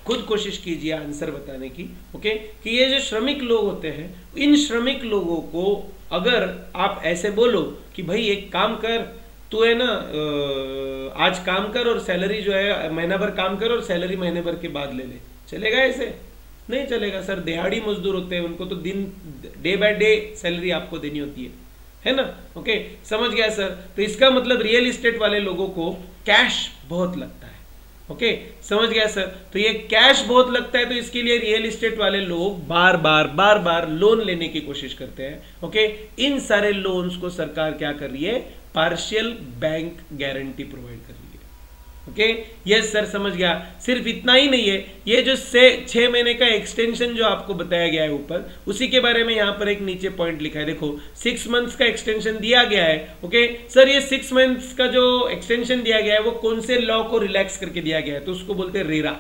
खुद कोशिश कीजिए आंसर बताने की। ओके, कि ये जो श्रमिक लोग होते हैं, इन श्रमिक लोगों को अगर आप ऐसे बोलो कि भाई एक काम कर, तू है ना आज काम कर और सैलरी जो है महीना भर काम कर और सैलरी महीने भर के बाद ले ले, चलेगा? ऐसे नहीं चलेगा सर। दिहाड़ी मजदूर होते हैं, उनको तो डे बाय डे सैलरी आपको देनी होती है ना। ओके, समझ गया सर। तो इसका मतलब रियल एस्टेट वाले लोगों को कैश बहुत लगता है। ओके, समझ गया सर। तो ये कैश बहुत लगता है, तो इसके लिए रियल एस्टेट वाले लोग बार बार लोन लेने की कोशिश करते हैं। ओके, इन सारे लोन्स को सरकार क्या कर रही है, पार्शियल बैंक गारंटी प्रोवाइड कर रही है। ओके, यस सर, समझ गया। सिर्फ इतना ही नहीं है, ये जो 6 महीने का एक्सटेंशन जो आपको बताया गया है ऊपर, उसी के बारे में यहां पर एक नीचे पॉइंट लिखा है, देखो 6 मंथ्स का एक्सटेंशन दिया गया है। ओके सर, ये 6 मंथ्स का जो एक्सटेंशन दिया गया है वो कौन से लॉ को रिलैक्स करके दिया गया है, तो उसको बोलते हैं रेरा।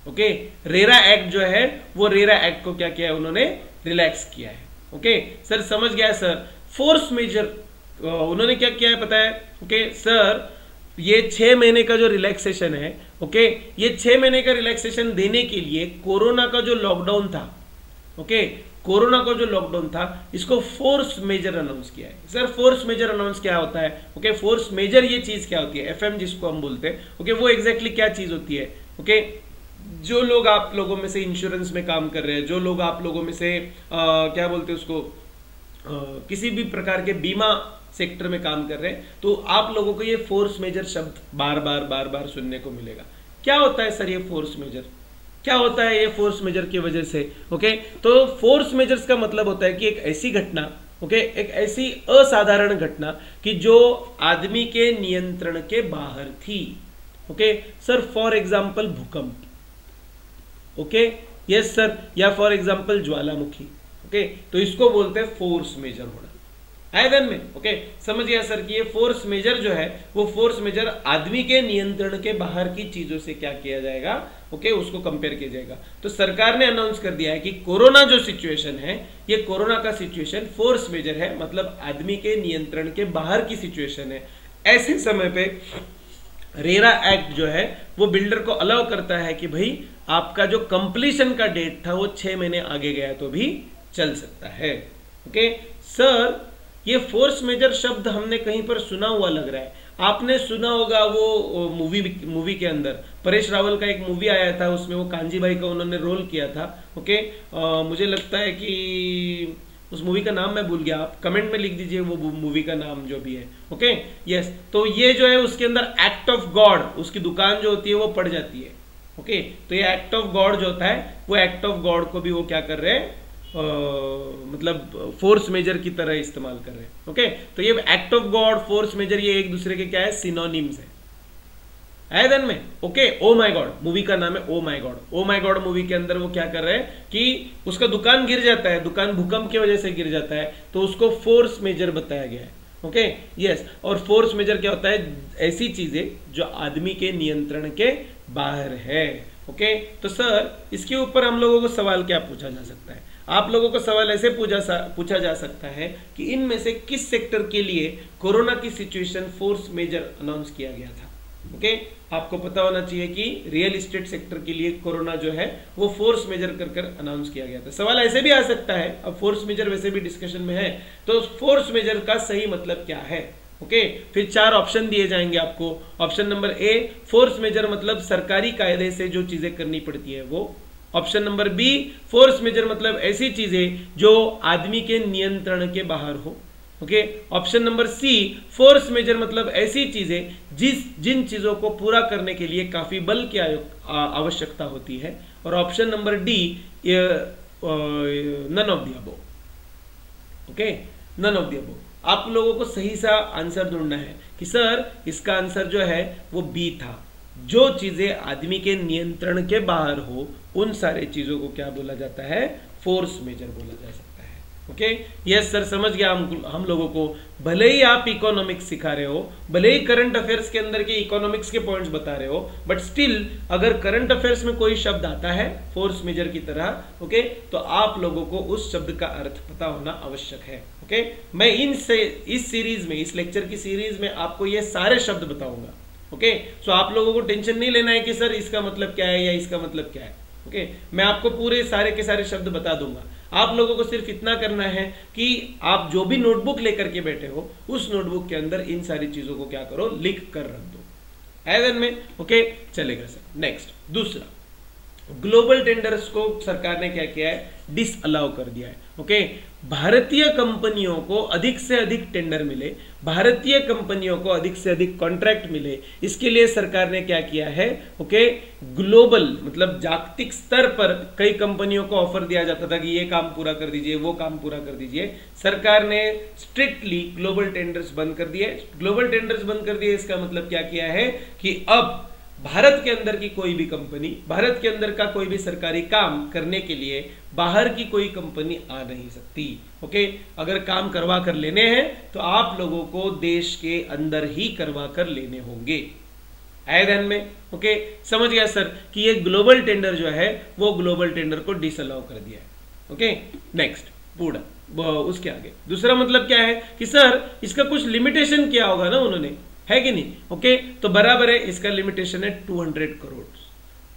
ओके, रेरा एक्ट जो है वो रेरा एक्ट को क्या किया है, उन्होंने रिलैक्स किया है। ओके सर, समझ गया सर। फोर्स मेजर उन्होंने क्या किया है पता है? ओके सर, ये 6 महीने का जो रिलैक्सेशन है, ओके, ये 6 महीने का रिलैक्सेशन देने के लिए कोरोना का जो लॉकडाउन था, ओके, कोरोना का जो लॉकडाउन था, इसको फोर्स मेजर अनाउंस किया है। सर फोर्स मेजर अनाउंस क्या होता है? ओके, फोर्स मेजर ये चीज क्या होती है, एफएम जिसको हम बोलते हैं। ओके, वो एग्जैक्टली क्या चीज होती है? ओके, जो लोग आप लोगों में से इंश्योरेंस में काम कर रहे हैं, जो लोग आप लोगों में से क्या बोलते हैं उसको, किसी भी प्रकार के बीमा सेक्टर में काम कर रहे हैं, तो आप लोगों को ये फोर्स मेजर शब्द बार बार सुनने को मिलेगा। क्या होता है सर ये फोर्स मेजर, क्या होता है ये फोर्स मेजर की वजह से? ओके, तो फोर्स मेजर्स का मतलब होता है कि एक ऐसी घटना, ओके, एक ऐसी असाधारण घटना कि जो आदमी के नियंत्रण के बाहर थी। ओके सर, फॉर एग्जाम्पल भूकंप, ओके यस सर, या फॉर एग्जाम्पल ज्वालामुखी। ओके, तो इसको बोलते हैं फोर्स मेजर होना। आयदन में ओके, समझ गया सर कि ये फोर्स मेजर जो है वो फोर्स मेजर आदमी के नियंत्रण के बाहर की चीजों से क्या किया जाएगा, ओके, उसको कंपेयर किया जाएगा। तो सरकार ने अनाउंस कर दिया है कि कोरोना जो सिचुएशन है, ये कोरोना का सिचुएशन फोर्स मेजर है, मतलब आदमी के नियंत्रण के बाहर की सिचुएशन है। ऐसे समय पे रेरा एक्ट जो है वो बिल्डर को अलाउ करता है कि भाई आपका जो कंप्लीशन का डेट था वो 6 महीने आगे गया तो भी चल सकता है। ओके सर, ये फोर्स मेजर शब्द हमने कहीं पर सुना हुआ लग रहा है। आपने सुना होगा वो मूवी के अंदर परेश रावल का एक मूवी आया था, उसमें वो कांजी भाई का उन्होंने रोल किया था। ओके, मुझे लगता है कि उस मूवी का नाम मैं भूल गया, आप कमेंट में लिख दीजिए वो मूवी का नाम जो भी है। ओके यस, तो ये जो है उसके अंदर एक्ट ऑफ गॉड, उसकी दुकान जो होती है वो पड़ जाती है। ओके, तो ये एक्ट ऑफ गॉड जो होता है वो एक्ट ऑफ गॉड को भी वो क्या कर रहे हैं, मतलब फोर्स मेजर की तरह इस्तेमाल कर रहे हैं। ओके, तो ये act of God, force majeure, ये एक दूसरे के क्या है, सिनोनिम्स है। आयदन में okay, oh my God movie का नाम है oh my God. Oh my God movie के अंदर वो क्या कर रहे हैं कि उसका दुकान गिर जाता है, दुकान भूकंप की वजह से गिर जाता है, तो उसको फोर्स मेजर बताया गया है। ओके यस, और फोर्स मेजर क्या होता है, ऐसी चीजें जो आदमी के नियंत्रण के बाहर है। ओके, तो सर इसके ऊपर हम लोगों को सवाल क्या पूछा जा सकता है? आप लोगों को सवाल ऐसे पूछा जा सकता है कि इनमें से किस सेक्टर के लिए कोरोना की सिचुएशन फोर्स मेजर अनाउंस किया गया था? ओके, आपको पता होना चाहिए कि रियल एस्टेट सेक्टर के लिए कोरोना जो है वो फोर्स मेजर कर अनाउंस किया गया था। सवाल ऐसे भी आ सकता है, अब फोर्स मेजर वैसे भी डिस्कशन में है, तो फोर्स मेजर का सही मतलब क्या है? ओके, फिर 4 ऑप्शन दिए जाएंगे आपको। Option number A, force majeure मतलब सरकारी कायदे से जो चीजें करनी पड़ती है वो। Option number B, force majeure मतलब ऐसी चीजें जो आदमी के नियंत्रण के बाहर हो। Okay, option number C, force majeure मतलब ऐसी चीजें जिन चीजों को पूरा करने के लिए काफी बल की आवश्यकता होती है। और option number D, none of the above. Okay, none of the above. आप लोगों को सही सा आंसर ढूंढना है कि सर इसका आंसर जो है वो बी था, जो चीजें आदमी के नियंत्रण के बाहर हो उन सारे चीजों को क्या बोला जाता है, फोर्स मेजर बोला जा सकता है। ओके यस सर, समझ गया हम लोगों को। भले ही आप इकोनॉमिक्स सिखा रहे हो, भले ही करंट अफेयर्स के अंदर के इकोनॉमिक्स के पॉइंट्स बता रहे हो, बट स्टिल अगर करंट अफेयर्स में कोई शब्द आता है फोर्स मेजर की तरह, ओके, तो आप लोगों को उस शब्द का अर्थ पता होना आवश्यक है। ओके, मैं इस सीरीज में, इस लेक्चर की सीरीज में आपको ये सारे शब्द बताऊंगा। ओके, सो आप लोगों को टेंशन नहीं लेना है कि सर इसका मतलब क्या है या इसका मतलब क्या है। ओके, मैं आपको पूरे सारे के सारे शब्द बता दूंगा। आप लोगों को सिर्फ इतना करना है कि आप जो भी नोटबुक लेकर के बैठे हो उस नोटबुक के अंदर इन सारी चीजों को क्या करो, लिख कर रख दो। एवन में ओके चलेगा सर। नेक्स्ट, दूसरा, ग्लोबल टेंडर्स को सरकार ने क्या किया है, डिसअलाउ कर दिया है। ओके, भारतीय कंपनियों को अधिक से अधिक टेंडर मिले, भारतीय कंपनियों को अधिक से अधिक कॉन्ट्रैक्ट मिले, इसके लिए सरकार ने क्या किया है, ओके, ग्लोबल मतलब जागतिक स्तर पर कई कंपनियों को ऑफर दिया जाता था कि ये काम पूरा कर दीजिए, वो काम पूरा कर दीजिए। सरकार ने स्ट्रिक्टली ग्लोबल टेंडर्स बंद कर दिए। ग्लोबल टेंडर्स बंद कर दिए, इसका मतलब क्या किया है कि अब भारत के अंदर की कोई भी कंपनी, भारत के अंदर का कोई भी सरकारी काम करने के लिए बाहर की कोई कंपनी आ नहीं सकती। ओके, अगर काम करवा कर लेने हैं तो आप लोगों को देश के अंदर ही करवा कर लेने होंगे। आए ध्यान में? ओके, समझ गया सर कि ये ग्लोबल टेंडर जो है वो ग्लोबल टेंडर को डिसअलाउ कर दिया है। ओके, नेक्स्ट, पूरा उसके आगे दूसरा मतलब क्या है कि सर इसका कुछ लिमिटेशन किया होगा ना उन्होंने, है कि नहीं? ओके, तो बराबर है, इसका लिमिटेशन है 200 करोड़।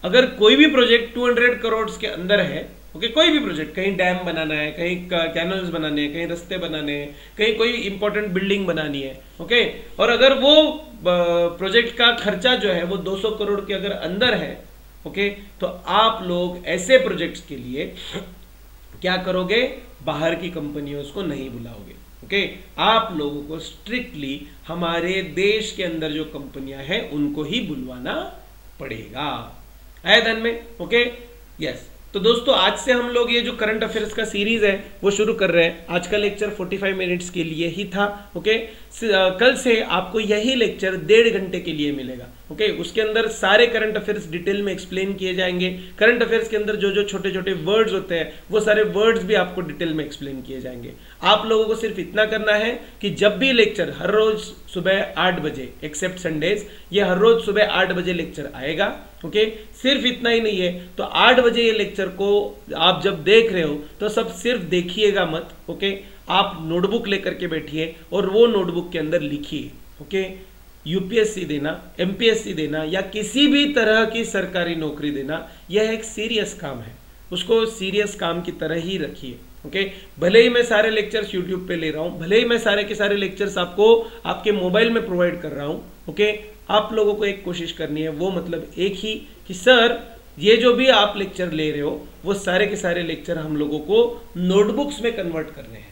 अगर कोई भी प्रोजेक्ट 200 करोड़ के अंदर है, ओके, कोई भी प्रोजेक्ट, कहीं डैम बनाना है, कहीं कैनल्स बनाने हैं, कहीं रास्ते बनाने हैं, कहीं कोई इंपॉर्टेंट बिल्डिंग बनानी है, ओके, और अगर वो प्रोजेक्ट का खर्चा जो है वो 200 करोड़ के अगर अंदर है, ओके, तो आप लोग ऐसे प्रोजेक्ट्स के लिए क्या करोगे, बाहर की कंपनियों को नहीं बुलाओगे। ओके, आप लोगों को स्ट्रिक्टली हमारे देश के अंदर जो कंपनियां हैं उनको ही बुलवाना पड़ेगा। है ध्यान में? Okay, yes. तो दोस्तों आज से हम लोग ये जो करंट अफेयर्स का सीरीज है वो शुरू कर रहे हैं। आज का लेक्चर 45 मिनट्स के लिए ही था। ओके, कल से आपको यही लेक्चर 1.5 घंटे के लिए मिलेगा। ओके, उसके अंदर सारे करंट अफेयर्स डिटेल में एक्सप्लेन किए जाएंगे। करंट अफेयर्स के अंदर जो जो छोटे छोटे वर्ड्स होते हैं वो सारे वर्ड्स भी आपको डिटेल में एक्सप्लेन किए जाएंगे। आप लोगों को सिर्फ इतना करना है कि जब भी लेक्चर हर रोज सुबह 8 बजे एक्सेप्ट संडेज, ये हर रोज सुबह 8 बजे लेक्चर आएगा। ओके, सिर्फ इतना ही नहीं है, तो 8 बजे ये लेक्चर को आप जब देख रहे हो तो सब सिर्फ देखिएगा मत। ओके, आप नोटबुक लेकर के बैठिए और वो नोटबुक के अंदर लिखिए। ओके, यूपीएससी देना, एमपीएससी देना या किसी भी तरह की सरकारी नौकरी देना यह एक सीरियस काम है, उसको सीरियस काम की तरह ही रखिए। ओके, भले ही मैं सारे लेक्चर्स यूट्यूब पे ले रहा हूं, भले ही मैं सारे के सारे लेक्चर्स आपको आपके मोबाइल में प्रोवाइड कर रहा हूं। ओके, आप लोगों को एक कोशिश करनी है, वो मतलब एक ही कि सर ये जो भी आप लेक्चर ले रहे हो वो सारे के सारे लेक्चर हम लोगों को नोटबुक्स में कन्वर्ट करने हैं।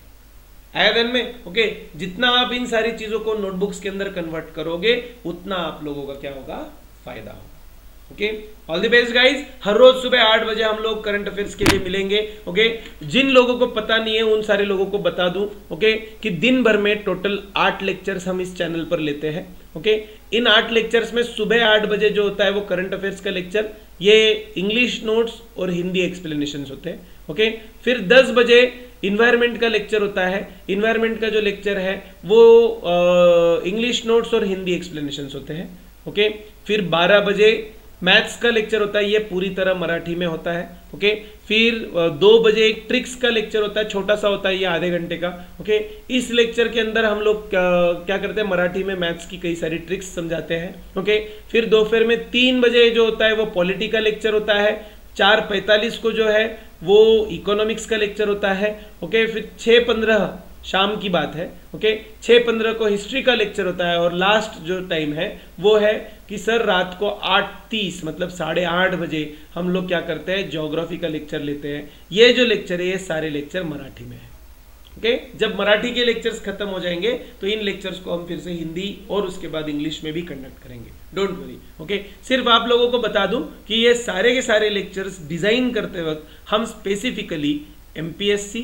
आया ध्यान में? ओके, जितना आप इन सारी चीजों को नोटबुक्स के अंदर कन्वर्ट करोगे उतना आप लोगों का क्या होगा, फायदा होगा। Okay, all the best guys. हर रोज सुबह 8 बजे हम लोग करंट अफेयर्स के लिए मिलेंगे। ओके, जिन लोगों को पता नहीं है उन सारे लोगों को बता दूं ओके कि दिन भर में टोटल 8 लेक्चर्स हम इस चैनल पर लेते हैं। ओके, इन 8 लेक्चर्स में सुबह 8 बजे जो होता है वो करंट अफेयर्स का लेक्चर, ये इंग्लिश नोट्स और हिंदी एक्सप्लेनेशन होते हैं। ओके, फिर 10 बजे इन्वायरमेंट का लेक्चर होता है। इन्वायरमेंट का जो लेक्चर है वो इंग्लिश नोट्स और हिंदी एक्सप्लेनेशन होते हैं। ओके, फिर 12 बजे मैथ्स का लेक्चर होता है, ये पूरी तरह मराठी में होता है। ओके, फिर 2 बजे एक ट्रिक्स का लेक्चर होता है, छोटा सा होता है, ये आधे घंटे का। ओके, इस लेक्चर के अंदर हम लोग क्या करते हैं, मराठी में मैथ्स की कई सारी ट्रिक्स समझाते हैं। ओके, फिर दोपहर में 3 बजे जो होता है वो पॉलिटी का लेक्चर होता है। 4:45 को जो है वो इकोनॉमिक्स का लेक्चर होता है। ओके, फिर 6:15 शाम की बात है। ओके, 6:15 को हिस्ट्री का लेक्चर होता है और लास्ट जो टाइम है वो है कि सर रात को 8:30 मतलब 8:30 बजे हम लोग क्या करते हैं, ज्योग्राफी का लेक्चर लेते हैं। ये जो लेक्चर है ये सारे लेक्चर मराठी में है। ओके, जब मराठी के लेक्चर्स खत्म हो जाएंगे तो इन लेक्चर्स को हम फिर से हिंदी और उसके बाद इंग्लिश में भी कंडक्ट करेंगे, डोंट वरी। ओके, सिर्फ आप लोगों को बता दूं कि ये सारे के सारे लेक्चर्स डिजाइन करते वक्त हम स्पेसिफिकली एमपीएससी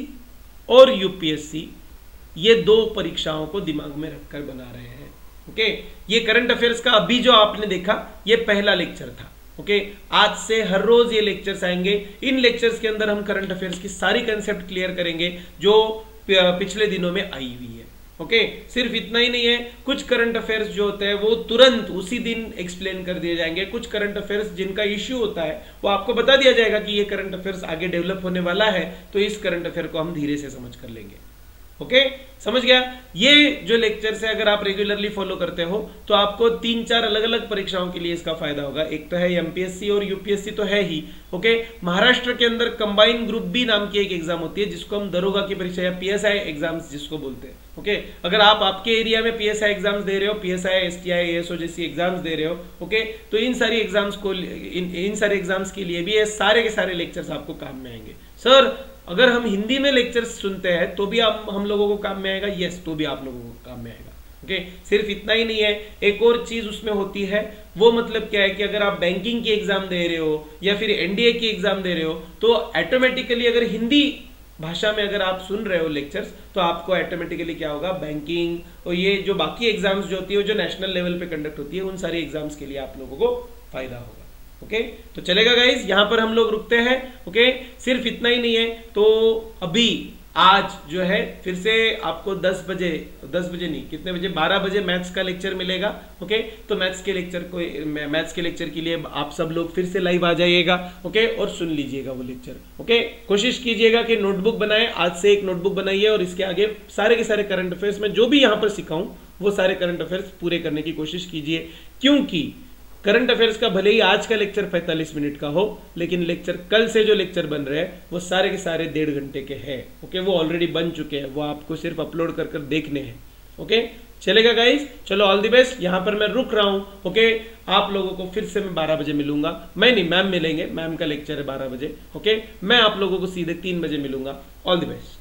और यूपीएससी ये 2 परीक्षाओं को दिमाग में रखकर बना रहे हैं। ओके, ये करंट अफेयर्स का अभी जो आपने देखा ये पहला लेक्चर था। ओके, आज से हर रोज ये लेक्चर्स आएंगे। इन लेक्चर्स के अंदर हम करंट अफेयर्स की सारी कंसेप्ट क्लियर करेंगे जो पिछले दिनों में आई हुई है। ओके, सिर्फ इतना ही नहीं है, कुछ करंट अफेयर्स जो होते हैं वो तुरंत उसी दिन एक्सप्लेन कर दिए जाएंगे। कुछ करंट अफेयर्स जिनका इश्यू होता है वो आपको बता दिया जाएगा कि ये करंट अफेयर्स आगे डेवलप होने वाला है, तो इस करंट अफेयर को हम धीरे से समझ कर लेंगे। ओके, समझ गया? ये जो लेक्चर्स है अगर आप रेगुलरली फॉलो करते हो तो आपको 3-4 अलग अलग परीक्षाओं के लिए इसका फायदा होगा। एक तो है एमपीएससी और यूपीएससी तो है ही। ओके, महाराष्ट्र के अंदर कंबाइन ग्रुप बी नाम की एक एग्जाम होती है जिसको हम दरोगा की परीक्षा या पीएसआई एग्जाम्स जिसको बोलते हैं। ओके, अगर आप आपके एरिया में पीएसआई एग्जाम्स दे रहे हो, पीएसआई, एसटीआई, एएसओ जैसी एग्जाम्स दे रहे हो, ओके, तो इन सारी एग्जाम्स को इन सारे एग्जाम्स के लिए भी ये सारे के सारे लेक्चर्स आपको काम में आएंगे। सर अगर हम हिंदी में लेक्चर्स सुनते हैं तो भी हम लोगों को काम में आएगा? यस, तो भी आप लोगों को काम में आएगा। ओके, सिर्फ इतना ही नहीं है, एक और चीज उसमें होती है, वो मतलब क्या है कि अगर आप बैंकिंग की एग्जाम दे रहे हो या फिर एनडीए की एग्जाम दे रहे हो तो ऑटोमेटिकली अगर हिंदी भाषा में अगर आप सुन रहे हो लेक्चर्स तो आपको ऑटोमेटिकली क्या होगा, बैंकिंग और ये जो बाकी एग्जाम्स जो होती है जो नेशनल लेवल पे कंडक्ट होती है उन सारी एग्जाम्स के लिए आप लोगों को फायदा होगा। ओके, तो चलेगा गाइज, यहां पर हम लोग रुकते हैं। ओके, सिर्फ इतना ही नहीं है, तो अभी आज जो है फिर से आपको 10 बजे नहीं, कितने बजे, 12 बजे मैथ्स का लेक्चर मिलेगा। ओके, तो मैथ्स के लेक्चर के लिए आप सब लोग फिर से लाइव आ जाइएगा। ओके, और सुन लीजिएगा वो लेक्चर। ओके, कोशिश कीजिएगा कि नोटबुक बनाएं, आज से एक नोटबुक बनाइए और इसके आगे सारे के सारे करंट अफेयर्स में जो भी यहां पर सिखाऊं वो सारे करंट अफेयर्स पूरे करने की कोशिश कीजिए, क्योंकि करंट अफेयर्स का भले ही आज का लेक्चर 45 मिनट का हो लेकिन लेक्चर कल से जो लेक्चर बन रहे हैं वो सारे के सारे 1.5 घंटे के हैं। ओके, वो ऑलरेडी बन चुके हैं, वो आपको सिर्फ अपलोड कर देखने हैं। ओके, चलेगा गाइस? चलो ऑल द बेस्ट, यहाँ पर मैं रुक रहा हूँ। ओके, आप लोगों को फिर से मैं 12 बजे मिलूंगा। मैं नहीं, मैम मिलेंगे, मैम का लेक्चर है 12 बजे। ओके, मैं आप लोगों को सीधे 3 बजे मिलूंगा। All the best.